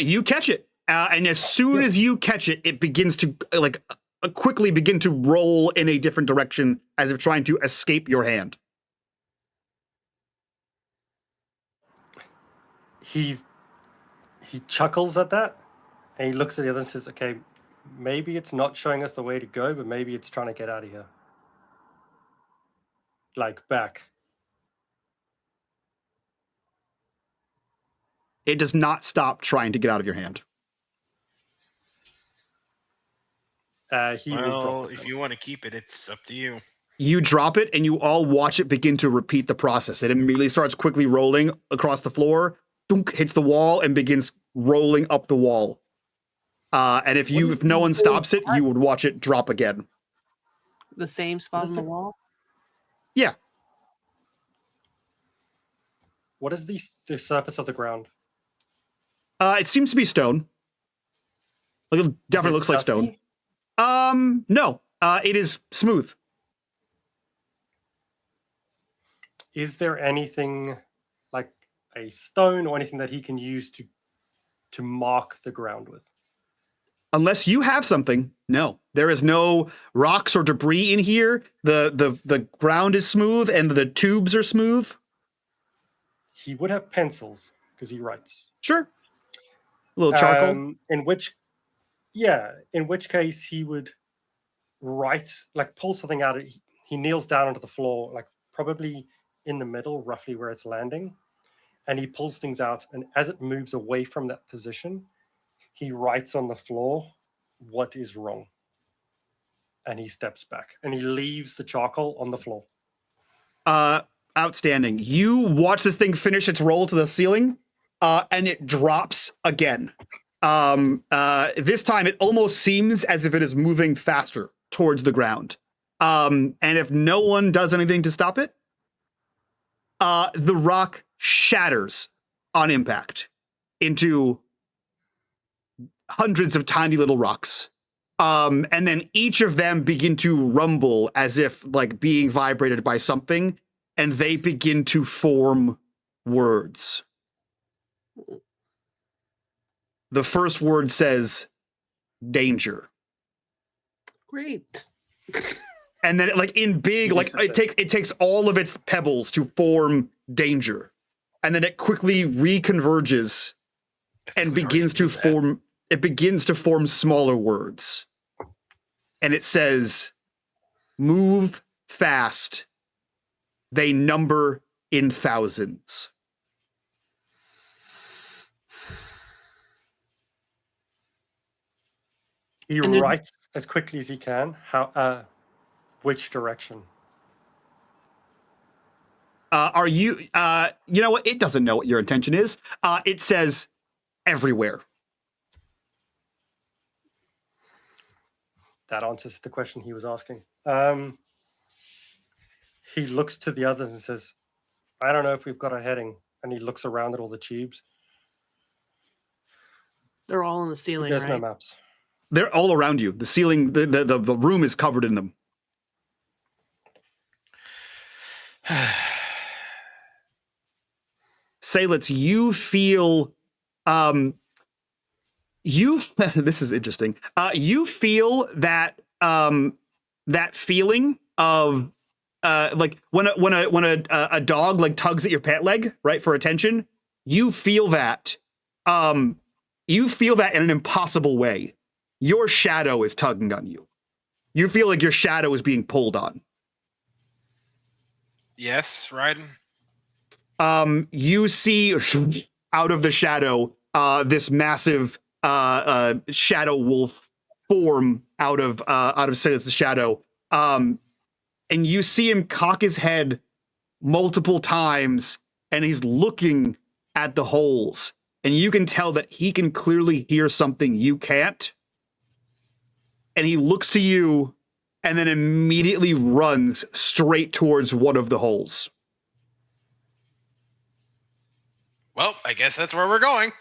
Speaker 1: You catch it, and as soon
Speaker 2: Yes.
Speaker 1: as you catch it, it begins to quickly begin to roll in a different direction, as if trying to escape your hand.
Speaker 2: He chuckles at that, and he looks at the other and says, "Okay, maybe it's not showing us the way to go, but maybe it's trying to get out of here, like back."
Speaker 1: It does not stop trying to get out of your hand.
Speaker 2: He will
Speaker 3: Well,
Speaker 2: drop it
Speaker 3: if
Speaker 2: then.
Speaker 3: you want to keep it, it's up to you.
Speaker 1: You drop it, and you all watch it begin to repeat the process. It immediately starts quickly rolling across the floor, thunk, hits the wall, and begins rolling up the wall. And if no one stops it, you would watch it drop again.
Speaker 4: The same spot
Speaker 2: is
Speaker 4: on the
Speaker 2: the-
Speaker 4: wall.
Speaker 1: Yeah.
Speaker 2: What is the surface of the ground?
Speaker 1: It seems to be stone. Like, it
Speaker 2: Is
Speaker 1: definitely
Speaker 2: it
Speaker 1: looks like stone.
Speaker 2: dusty?
Speaker 1: No. It is smooth.
Speaker 2: Is there anything like a stone or anything that he can use to mark the ground with?
Speaker 1: Unless you have something, no. There is no rocks or debris in here. The ground is smooth and the tubes are smooth.
Speaker 2: He would have pencils because he writes.
Speaker 1: Sure. A little charcoal.
Speaker 2: In which case he would write, like pull something out. He kneels down onto the floor, like probably in the middle, roughly where it's landing, and he pulls things out. And as it moves away from that position, he writes on the floor, "What is wrong?" And he steps back and he leaves the charcoal on the floor.
Speaker 1: Outstanding. You watch this thing finish its roll to the ceiling, and it drops again. This time it almost seems as if it is moving faster towards the ground. And if no one does anything to stop it, the rock shatters on impact into hundreds of tiny little rocks. And then each of them begin to rumble as if like being vibrated by something, and they begin to form words. The first word says danger.
Speaker 4: Great.
Speaker 1: And then like in big, like it takes all of its pebbles to form danger. And then it quickly reconverges and begins to form, it begins to form smaller words. And it says, move fast. They number in thousands.
Speaker 2: He writes as quickly as he can. Which direction?
Speaker 1: Are you, you know what? It doesn't know what your intention is. It says everywhere.
Speaker 2: That answers the question he was asking. He looks to the others and says, I don't know if we've got a heading. And he looks around at all the tubes.
Speaker 4: They're all on the ceiling,
Speaker 2: There's
Speaker 4: right?
Speaker 2: no maps.
Speaker 1: They're all around you. The ceiling, the room is covered in them. Seydlitz, you feel, this is interesting. You feel that, that feeling of, like when a dog like tugs at your pant leg, right, for attention. You feel that, in an impossible way. Your shadow is tugging on you. You feel like your shadow is being pulled on.
Speaker 3: Yes, Raiden.
Speaker 1: You see out of the shadow, this massive shadow wolf form out of Seydlitz's shadow. And you see him cock his head multiple times, and he's looking at the holes. And you can tell that he can clearly hear something you can't. And he looks to you and then immediately runs straight towards one of the holes.
Speaker 3: Well, I guess that's where we're going.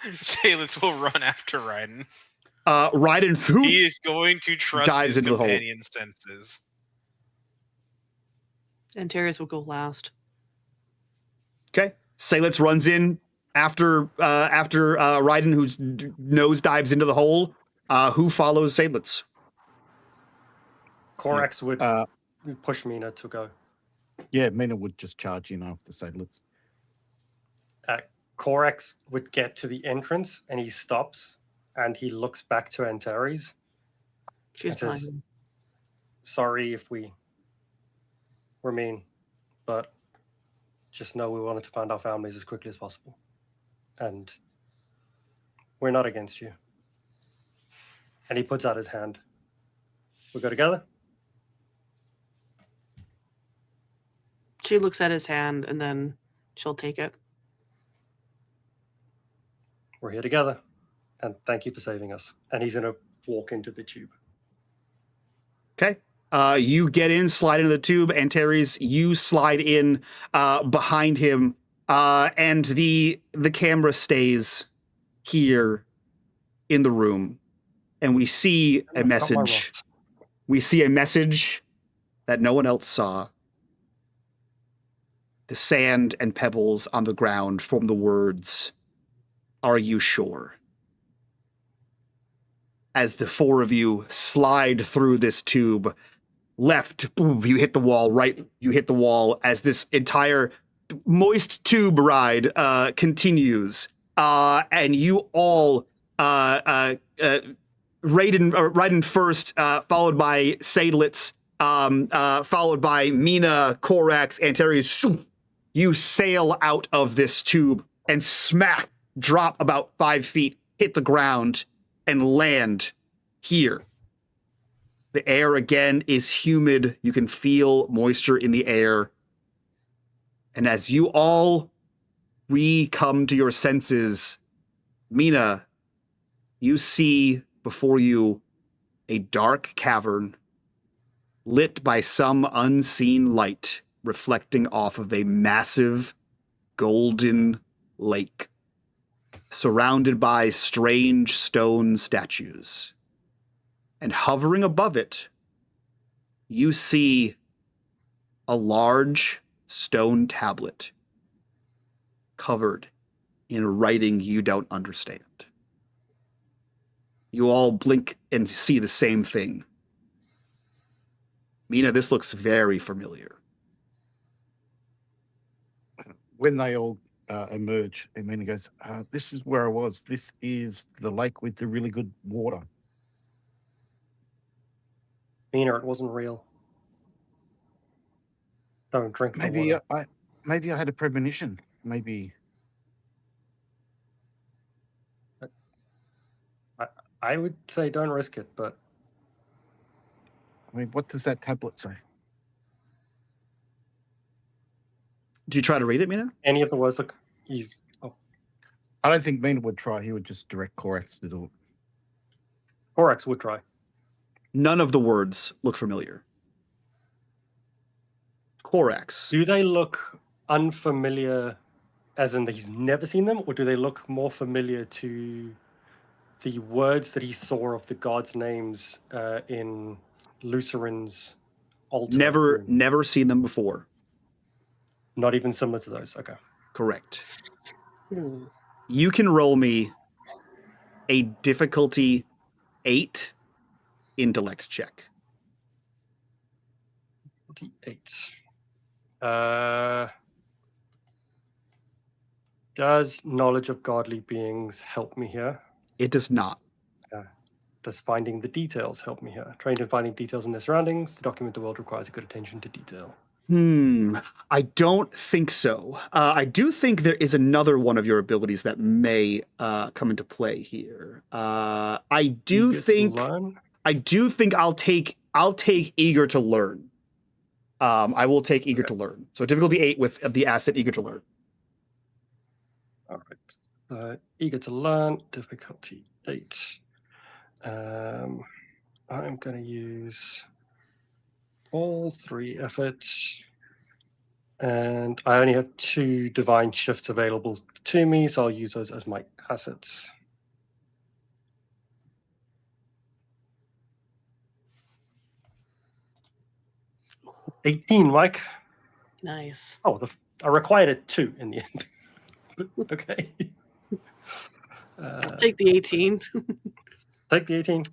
Speaker 3: Seydlitz will run after Raiden.
Speaker 1: Raiden,
Speaker 3: he is going to trust
Speaker 1: dives
Speaker 3: his
Speaker 1: into the hole.
Speaker 3: companion senses.
Speaker 4: And Thurs will go last.
Speaker 1: Okay. Seydlitz runs in after Raiden, whose nose dives into the hole. Who follows Seydlitz?
Speaker 2: Korax would push Mina to go.
Speaker 5: Yeah, Mina would just charge in after Seydlitz.
Speaker 2: Korax would get to the entrance and he stops and he looks back to Antares.
Speaker 4: She's
Speaker 2: says,
Speaker 4: fine.
Speaker 2: Sorry if we were mean, but just know we wanted to find our families as quickly as possible. And we're not against you. And he puts out his hand. We go together?
Speaker 4: She looks at his hand and then she'll take it.
Speaker 2: We're here together. And thank you for saving us. And he's going to walk into the tube.
Speaker 1: Okay. You get in, slide into the tube, and Antares, you slide in behind him, and the camera stays here in the room, and we see a message. We see a message that no one else saw. The sand and pebbles on the ground form the words, "Are you sure?" As the four of you slide through this tube, left, boom, you hit the wall, right, you hit the wall, as this entire moist tube ride continues. And you all, Raiden first, followed by Seydlitz, followed by Mina, Korax, Antares, you sail out of this tube and smack, drop about 5 feet, hit the ground and land here. The air again is humid. You can feel moisture in the air. And as you all come to your senses, Mina, you see before you a dark cavern lit by some unseen light reflecting off of a massive golden lake, surrounded by strange stone statues. And hovering above it, you see a large stone tablet covered in writing you don't understand. You all blink and see the same thing. Mina, this looks very familiar.
Speaker 5: When they all emerge, and Mina goes, this is where I was. This is the lake with the really good water.
Speaker 2: Mina, it wasn't real. Don't drink the water.
Speaker 5: Maybe I had a premonition. Maybe.
Speaker 2: I would say don't risk it, but
Speaker 5: I mean, what does that tablet say?
Speaker 1: Do you try to read it, Mina?
Speaker 2: any of the words look he's
Speaker 5: I don't think Mina would try. He would just direct Korax to do it.
Speaker 2: Korax would try.
Speaker 1: None of the words look familiar. Korax.
Speaker 2: Do they look unfamiliar as in that he's never seen them, or do they look more familiar to the words that he saw of the gods' names in Lucerin's altar? room?
Speaker 1: Never seen them before.
Speaker 2: Not even similar to those. Okay.
Speaker 1: Correct.
Speaker 4: Hmm.
Speaker 1: You can roll me a difficulty 8 intellect check.
Speaker 2: D8. Does knowledge of godly beings help me here?
Speaker 1: It does not.
Speaker 2: Does finding the details help me here? Trained in finding details in their surroundings, to document the world requires good attention to detail.
Speaker 1: I don't think so. I do think there is another one of your abilities that may come into play here. I do think I'll take eager to learn. I will take eager to learn. So difficulty 8 with the asset eager to learn.
Speaker 2: All right. Eager to learn, difficulty 8. I'm going to use all 3 efforts. And I only have 2 divine shifts available to me, so I'll use those as my assets. $18, Mike.
Speaker 4: Nice.
Speaker 2: Oh, I required a 2 in the end. Okay.
Speaker 4: I'll take the 18.
Speaker 2: Take the 18.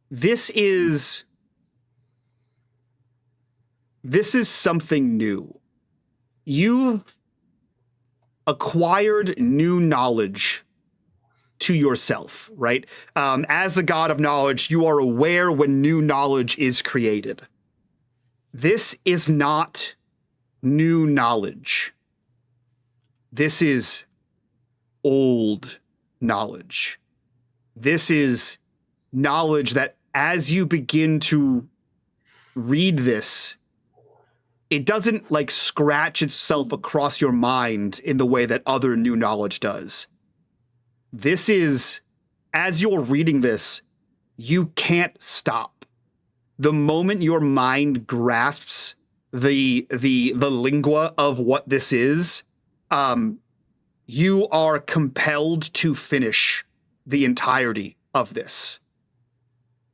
Speaker 1: This is something new. You've acquired new knowledge to yourself, right? As a god of knowledge, you are aware when new knowledge is created. This is not new knowledge. This is old knowledge. This is knowledge that as you begin to read this, it doesn't like scratch itself across your mind in the way that other new knowledge does. This is, as you're reading this, you can't stop. The moment your mind grasps the lingua of what this is, you are compelled to finish the entirety of this.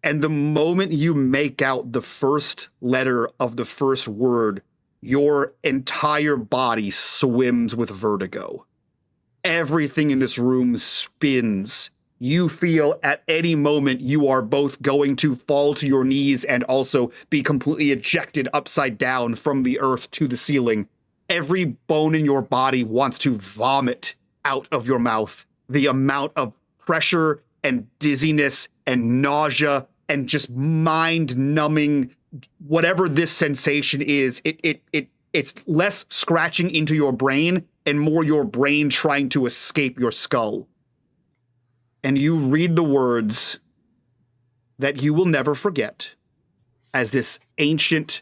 Speaker 1: And the moment you make out the first letter of the first word, your entire body swims with vertigo. Everything in this room spins. You feel at any moment you are both going to fall to your knees and also be completely ejected upside down from the earth to the ceiling. Every bone in your body wants to vomit out of your mouth. The amount of pressure and dizziness and nausea and just mind-numbing, whatever this sensation is, it's less scratching into your brain and more your brain trying to escape your skull. And you read the words that you will never forget as this ancient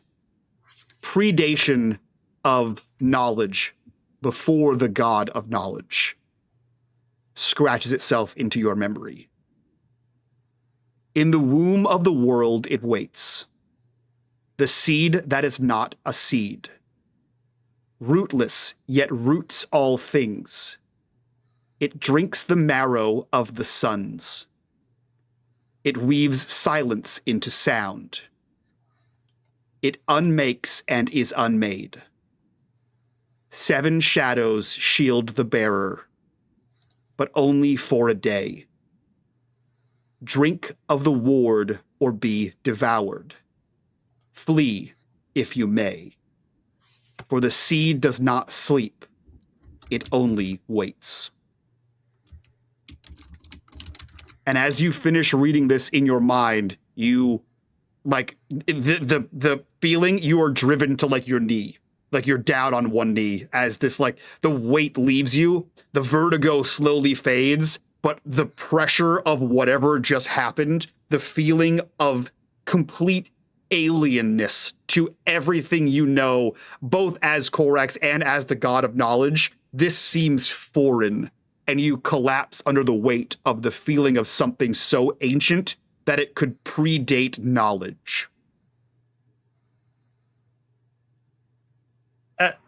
Speaker 1: predation of knowledge before the god of knowledge scratches itself into your memory. In the womb of the world it waits, the seed that is not a seed, rootless yet roots all things. It drinks the marrow of the suns. It weaves silence into sound. It unmakes and is unmade. 7 shadows shield the bearer, but only for a day. Drink of the ward or be devoured. Flee if you may, for the seed does not sleep, it only waits. And as you finish reading this in your mind, you like the feeling, you are driven to like your knee, like you're down on one knee as this like the weight leaves you, the vertigo slowly fades, but the pressure of whatever just happened, the feeling of complete alienness to everything you know, both as Corax and as the god of knowledge, this seems foreign, and you collapse under the weight of the feeling of something so ancient that it could predate knowledge.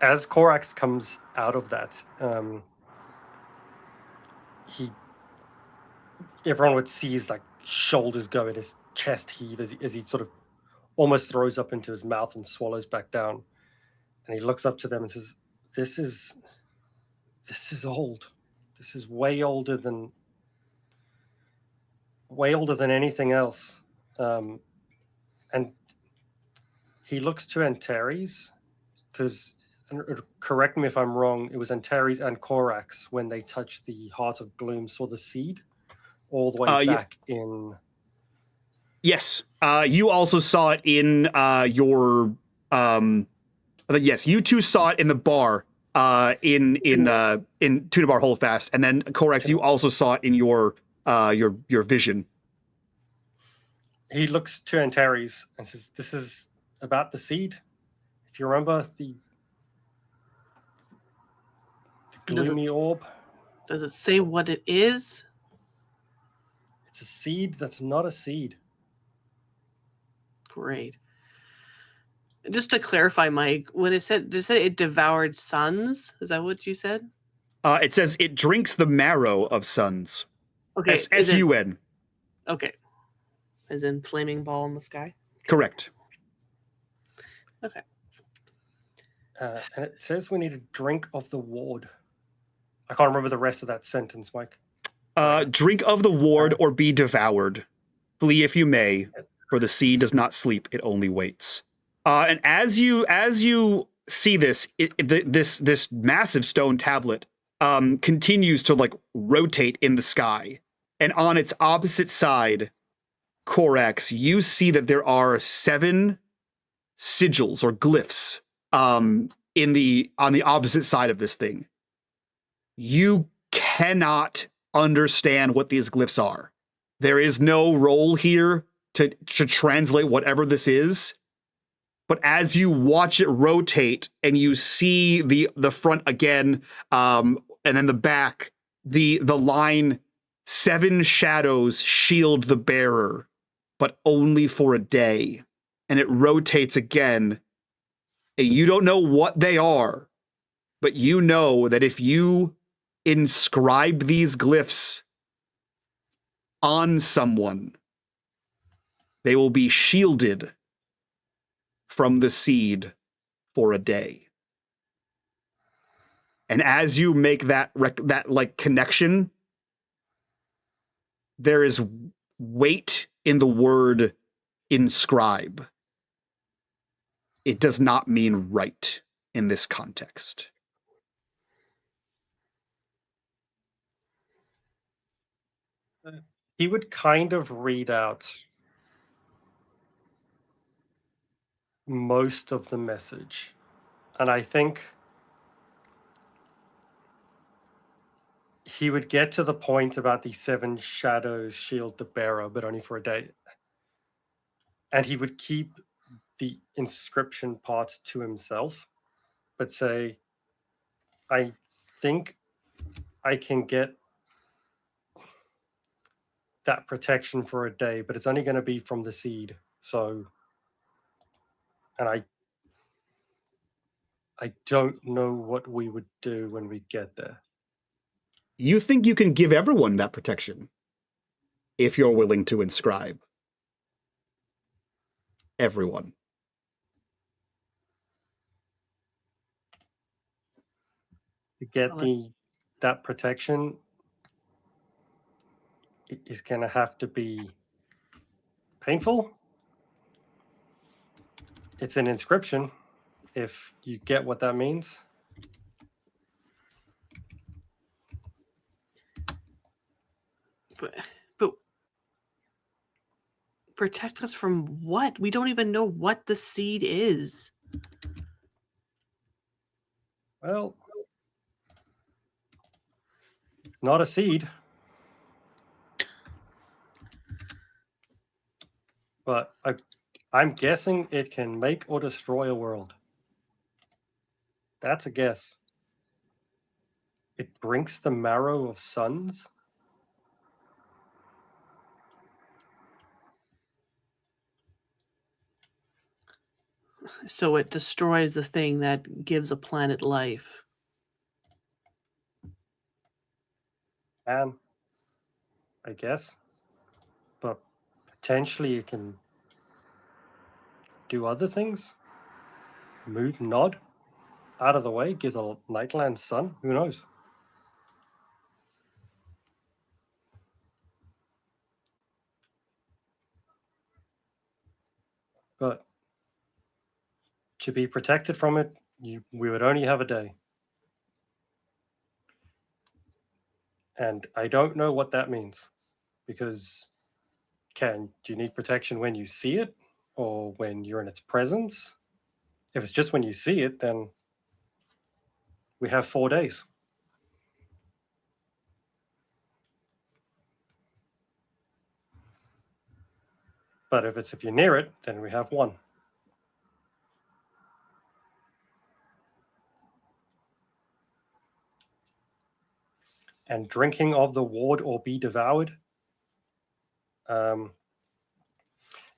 Speaker 2: As Corax comes out of that, everyone would see his like shoulders go and his chest heave as he sort of almost throws up into his mouth and swallows back down. And he looks up to them and says, This is old. This is way older than anything else. And he looks to Antares, because, correct me if I'm wrong, it was Antares and Corax when they touched the Heart of Gloom, saw the seed all the way back in.
Speaker 1: Yes, you also saw it in your. Yes, you two saw it in the bar in Tunabar Holdfast, and then Corax, you also saw it in your vision.
Speaker 2: He looks to Antares and says, "This is about the seed. If you remember the gloomy orb.
Speaker 4: Does it say what it is?
Speaker 2: It's a seed that's not a seed."
Speaker 4: Great. Just to clarify, Mike, when it said it devoured suns, is that what you said?
Speaker 1: It says it drinks the marrow of suns.
Speaker 4: Okay.
Speaker 1: S-U-N.
Speaker 4: Okay. As in flaming ball in the sky?
Speaker 1: Correct.
Speaker 4: Okay.
Speaker 2: And it says we need a drink of the ward. I can't remember the rest of that sentence, Mike.
Speaker 1: Drink of the ward or be devoured. Flee if you may, for the seed does not sleep, it only waits. And as you see this, this massive stone tablet continues to like rotate in the sky, and on its opposite side, Corax, you see that there are 7 sigils or glyphs on the opposite side of this thing. You cannot understand what these glyphs are. There is no roll here to translate whatever this is. But as you watch it rotate and you see the front again, and then the back, the line, 7 shadows shield the bearer, but only for a day. And it rotates again. And you don't know what they are, but you know that if you inscribe these glyphs on someone, they will be shielded from the seed for a day. And as you make that like connection, there is weight in the word inscribe. It does not mean right in this context.
Speaker 2: He would kind of read out most of the message. And I think he would get to the point about the 7 shadows shield the bearer, but only for a day. And he would keep the inscription part to himself, but say, I think I can get that protection for a day, but it's only going to be from the seed. So, and I don't know what we would do when we get there.
Speaker 1: You think you can give everyone that protection if you're willing to inscribe everyone.
Speaker 2: To get that protection, it is going to have to be painful. It's an inscription, if you get what that means.
Speaker 4: But protect us from what? We don't even know what the seed is.
Speaker 2: Well, not a seed. But I'm guessing it can make or destroy a world. That's a guess. It drinks the marrow of suns.
Speaker 4: So it destroys the thing that gives a planet life.
Speaker 2: And I guess. But potentially it can do other things. Move Nod out of the way, give the Nightland sun. Who knows? But to be protected from it, we would only have a day. And I don't know what that means. Because do you need protection when you see it? Or when you're in its presence? If it's just when you see it, then we have 4 days. But if you're near it, then we have 1. And drinking of the ward or be devoured.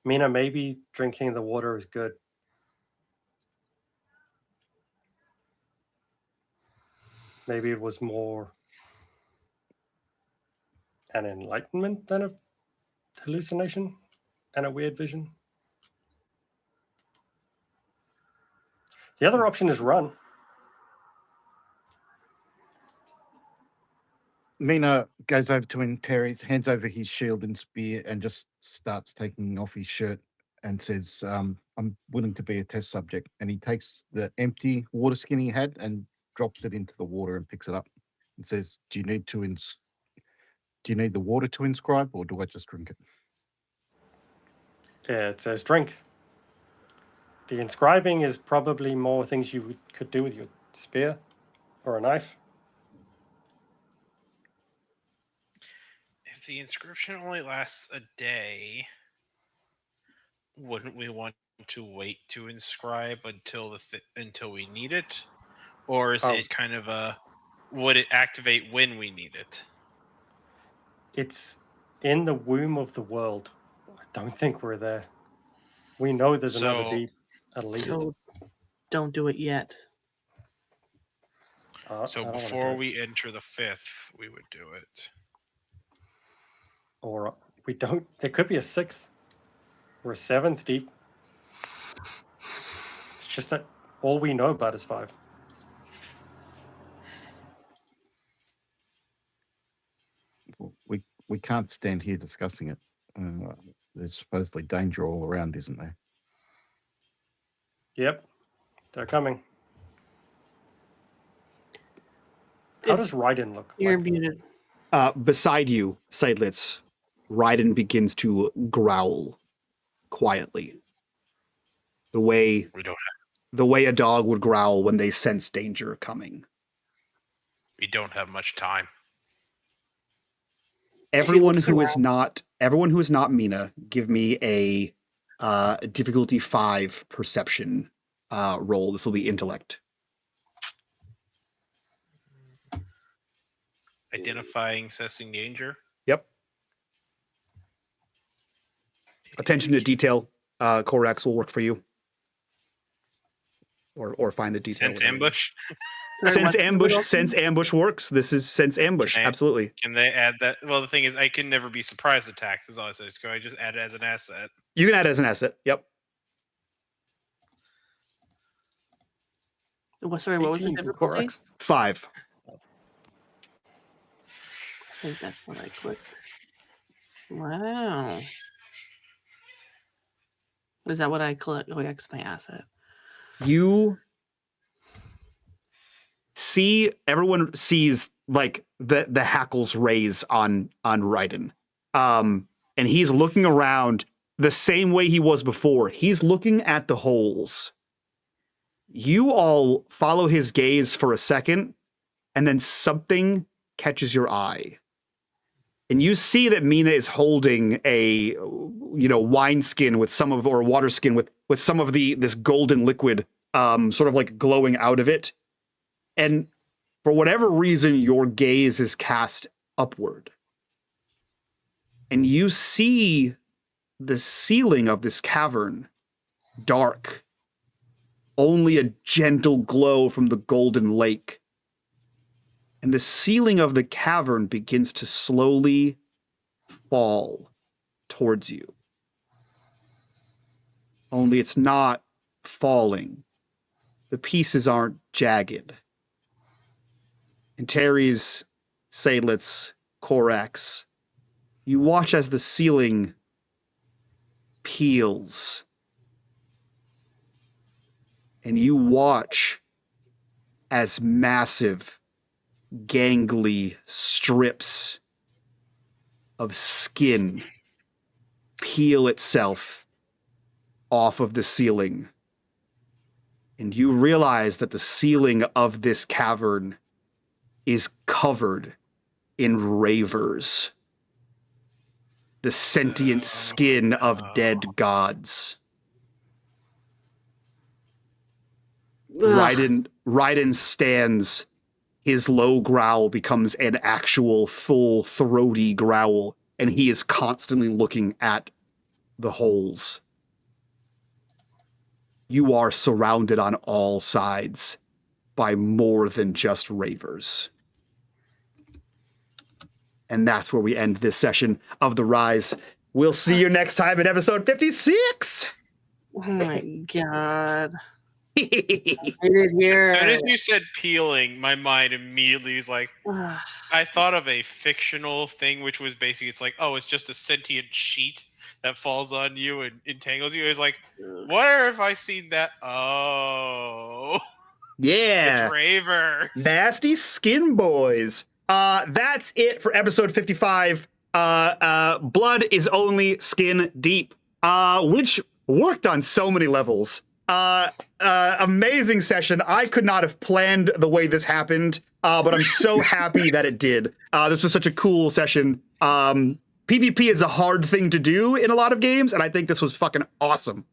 Speaker 2: Mina, maybe drinking the water is good. Maybe it was more an enlightenment than a hallucination and a weird vision. The other option is run.
Speaker 5: Mina goes over to Terry's, hands over his shield and spear, and just starts taking off his shirt and says, I'm willing to be a test subject. And he takes the empty water skin he had and drops it into the water and picks it up and says, do you need the water to inscribe, or do I just drink it?
Speaker 2: Yeah, it says drink. The inscribing is probably more things you could do with your spear or a knife.
Speaker 3: If the inscription only lasts a day, wouldn't we want to wait to inscribe until until we need it, or is it kind of would it activate when we need it?
Speaker 2: It's in the womb of the world. I don't think we're there. We know there's another deep, at least.
Speaker 4: So don't do it yet.
Speaker 3: So before we enter the 5th, we would do it.
Speaker 2: Or we don't. There could be a 6th or a 7th deep. It's just that all we know about is 5.
Speaker 5: We can't stand here discussing it. There's supposedly danger all around, isn't there?
Speaker 2: Yep, they're coming. How does Raiden look?
Speaker 4: You're muted.
Speaker 1: Beside you, Seydlitz, Raiden begins to growl quietly. The way a dog would growl when they sense danger coming.
Speaker 3: We don't have much time.
Speaker 1: Everyone
Speaker 4: looks
Speaker 1: who is not Mina, give me a difficulty 5 perception roll. This will be intellect.
Speaker 3: Identifying, assessing danger.
Speaker 1: Yep. Attention to detail. Korax will work for you. Or find the detail.
Speaker 3: Sense ambush.
Speaker 1: Sense ambush works. This is sense ambush. Absolutely.
Speaker 3: Can they add that? Well, the thing is, I can never be surprise attacks. Is all it says. Can I just add it as an asset?
Speaker 1: You can add it as an asset. Yep.
Speaker 4: Sorry, what was the
Speaker 2: 18 for
Speaker 4: difficulty?
Speaker 2: Korax.
Speaker 1: 5.
Speaker 4: I think that's what I clicked. Wow. Is that what I clicked? Oh, yeah, it's my asset.
Speaker 1: You see, everyone sees like the hackles raise on Raiden. And he's looking around the same way he was before. He's looking at the holes. You all follow his gaze for a second, and then something catches your eye. And you see that Mina is holding a, wine skin with some of, or a water skin with some of this golden liquid, sort of like glowing out of it. And for whatever reason, your gaze is cast upward. And you see the ceiling of this cavern dark. Only a gentle glow from the golden lake. And the ceiling of the cavern begins to slowly fall towards you. Only it's not falling. The pieces aren't jagged. And Terry's, Seydlitz, Korax, you watch as the ceiling peels. And you watch as massive, gangly strips of skin peel itself off of the ceiling. And you realize that the ceiling of this cavern is covered in ravers, the sentient skin of dead gods. Raiden stands. His low growl becomes an actual full throaty growl, and he is constantly looking at the holes. You are surrounded on all sides by more than just ravers. And that's where we end this session of The Rise. We'll see you next time in episode 56.
Speaker 4: Oh my god. I
Speaker 3: As
Speaker 4: did hear.
Speaker 3: soon as you said peeling, my mind immediately was like, I thought of a fictional thing, which was basically, it's like, oh, it's just a sentient sheet that falls on you and entangles you. It was like, where have I seen that? Oh.
Speaker 1: Yeah.
Speaker 3: It's Raver.
Speaker 1: Nasty skin boys. That's it for episode 55. Blood is only skin deep, which worked on so many levels. Amazing session. I could not have planned the way this happened, but I'm so happy that it did. This was such a cool session. PvP is a hard thing to do in a lot of games, and I think this was fucking awesome.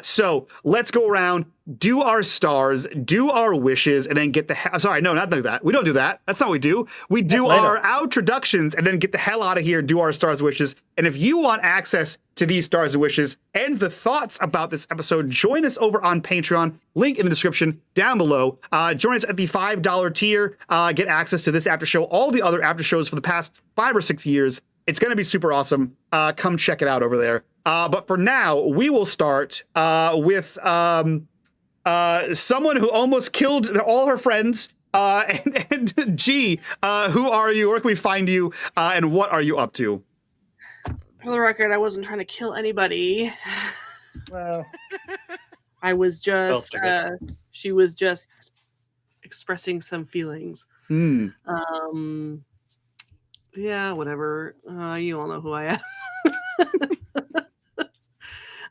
Speaker 1: So let's go around, do our stars, do our wishes, and then get the hell. Sorry, no, not like that. We don't do that. That's not what we do. We do our outroductions and then get the hell out of here, do our stars and wishes. And if you want access to these stars and wishes and the thoughts about this episode, join us over on Patreon. Link in the description down below. Join us at the $5 tier. Get access to this after show, all the other after shows for the past 5 or 6 years. It's going to be super awesome. Come check it out over there. But for now, we will start with someone who almost killed all her friends. And G, who are you? Where can we find you? And what are you up to?
Speaker 4: For the record, I wasn't trying to kill anybody.
Speaker 2: Well,
Speaker 4: I was just,
Speaker 2: Well,
Speaker 4: she was just expressing some feelings. Yeah, whatever. You all know who I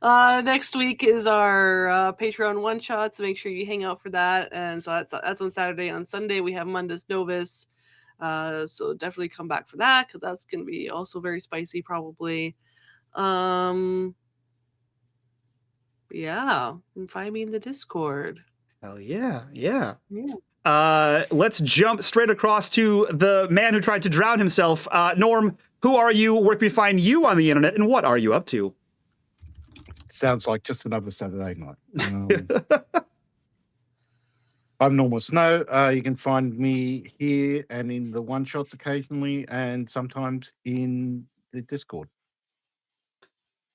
Speaker 4: am. Next week is our Patreon one shot, so make sure you hang out for that. And so that's on Saturday. On Sunday we have Mundus Novus. So definitely come back for that because that's going to be also very spicy probably. Yeah, and find me in the Discord.
Speaker 1: Hell yeah, yeah.
Speaker 4: Yeah.
Speaker 1: Let's jump straight across to the man who tried to drown himself. Norm, who are you? Where can we find you on the internet, and what are you up to?
Speaker 5: Sounds like just another Saturday night. I'm Normal Snow. You can find me here and in the one-shots occasionally, and sometimes in the Discord.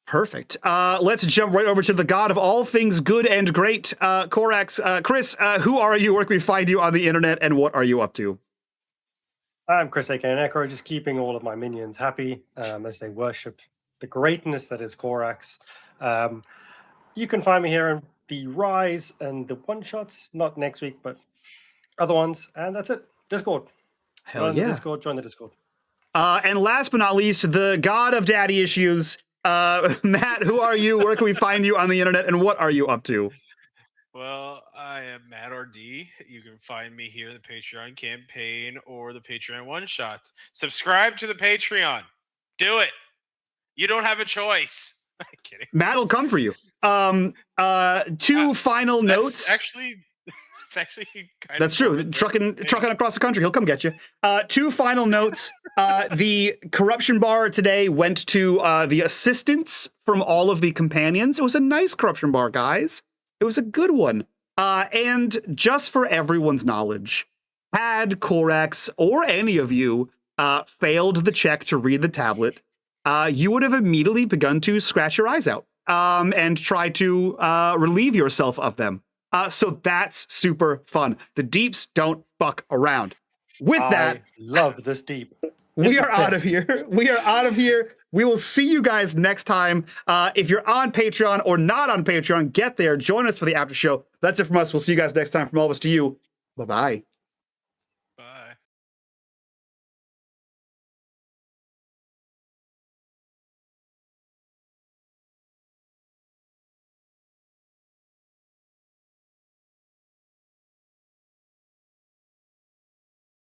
Speaker 1: Perfect. Let's jump right over to the god of all things good and great, Korax. Chris, who are you? Where can we find you on the internet, and what are you up to?
Speaker 2: I'm Chris, aka Necro, just keeping all of my minions happy as they worship the greatness that is Korax. You can find me here in the Rise and the one-shots, not next week, but other ones, and that's it. Discord.
Speaker 1: Hell
Speaker 2: Join
Speaker 1: yeah.
Speaker 2: the Discord, join the Discord.
Speaker 1: And last but not least, the god of daddy issues, Matt, who are you? Where can we find you on the internet, and what are you up to?
Speaker 3: Well, I am Matt RD. You can find me here in the Patreon campaign or the Patreon one-shots. Subscribe to the Patreon. Do it. You don't have a choice. I'm kidding.
Speaker 1: Matt will come for you. Two final notes.
Speaker 3: It's actually kind
Speaker 1: That's
Speaker 3: of
Speaker 1: true. Trucking across the country, he'll come get you. Two final notes. The corruption bar today went to the assistants from all of the companions. It was a nice corruption bar, guys. It was a good one. And just for everyone's knowledge, had Korax or any of you failed the check to read the tablet, you would have immediately begun to scratch your eyes out and try to relieve yourself of them. So that's super fun. The deeps don't fuck around. With that,
Speaker 2: I love this deep.
Speaker 1: we are out of here. We are out of here. We will see you guys next time. If you're on Patreon or not on Patreon, get there. Join us for the after show. That's it from us. We'll see you guys next time. From all of us to you. Bye-bye.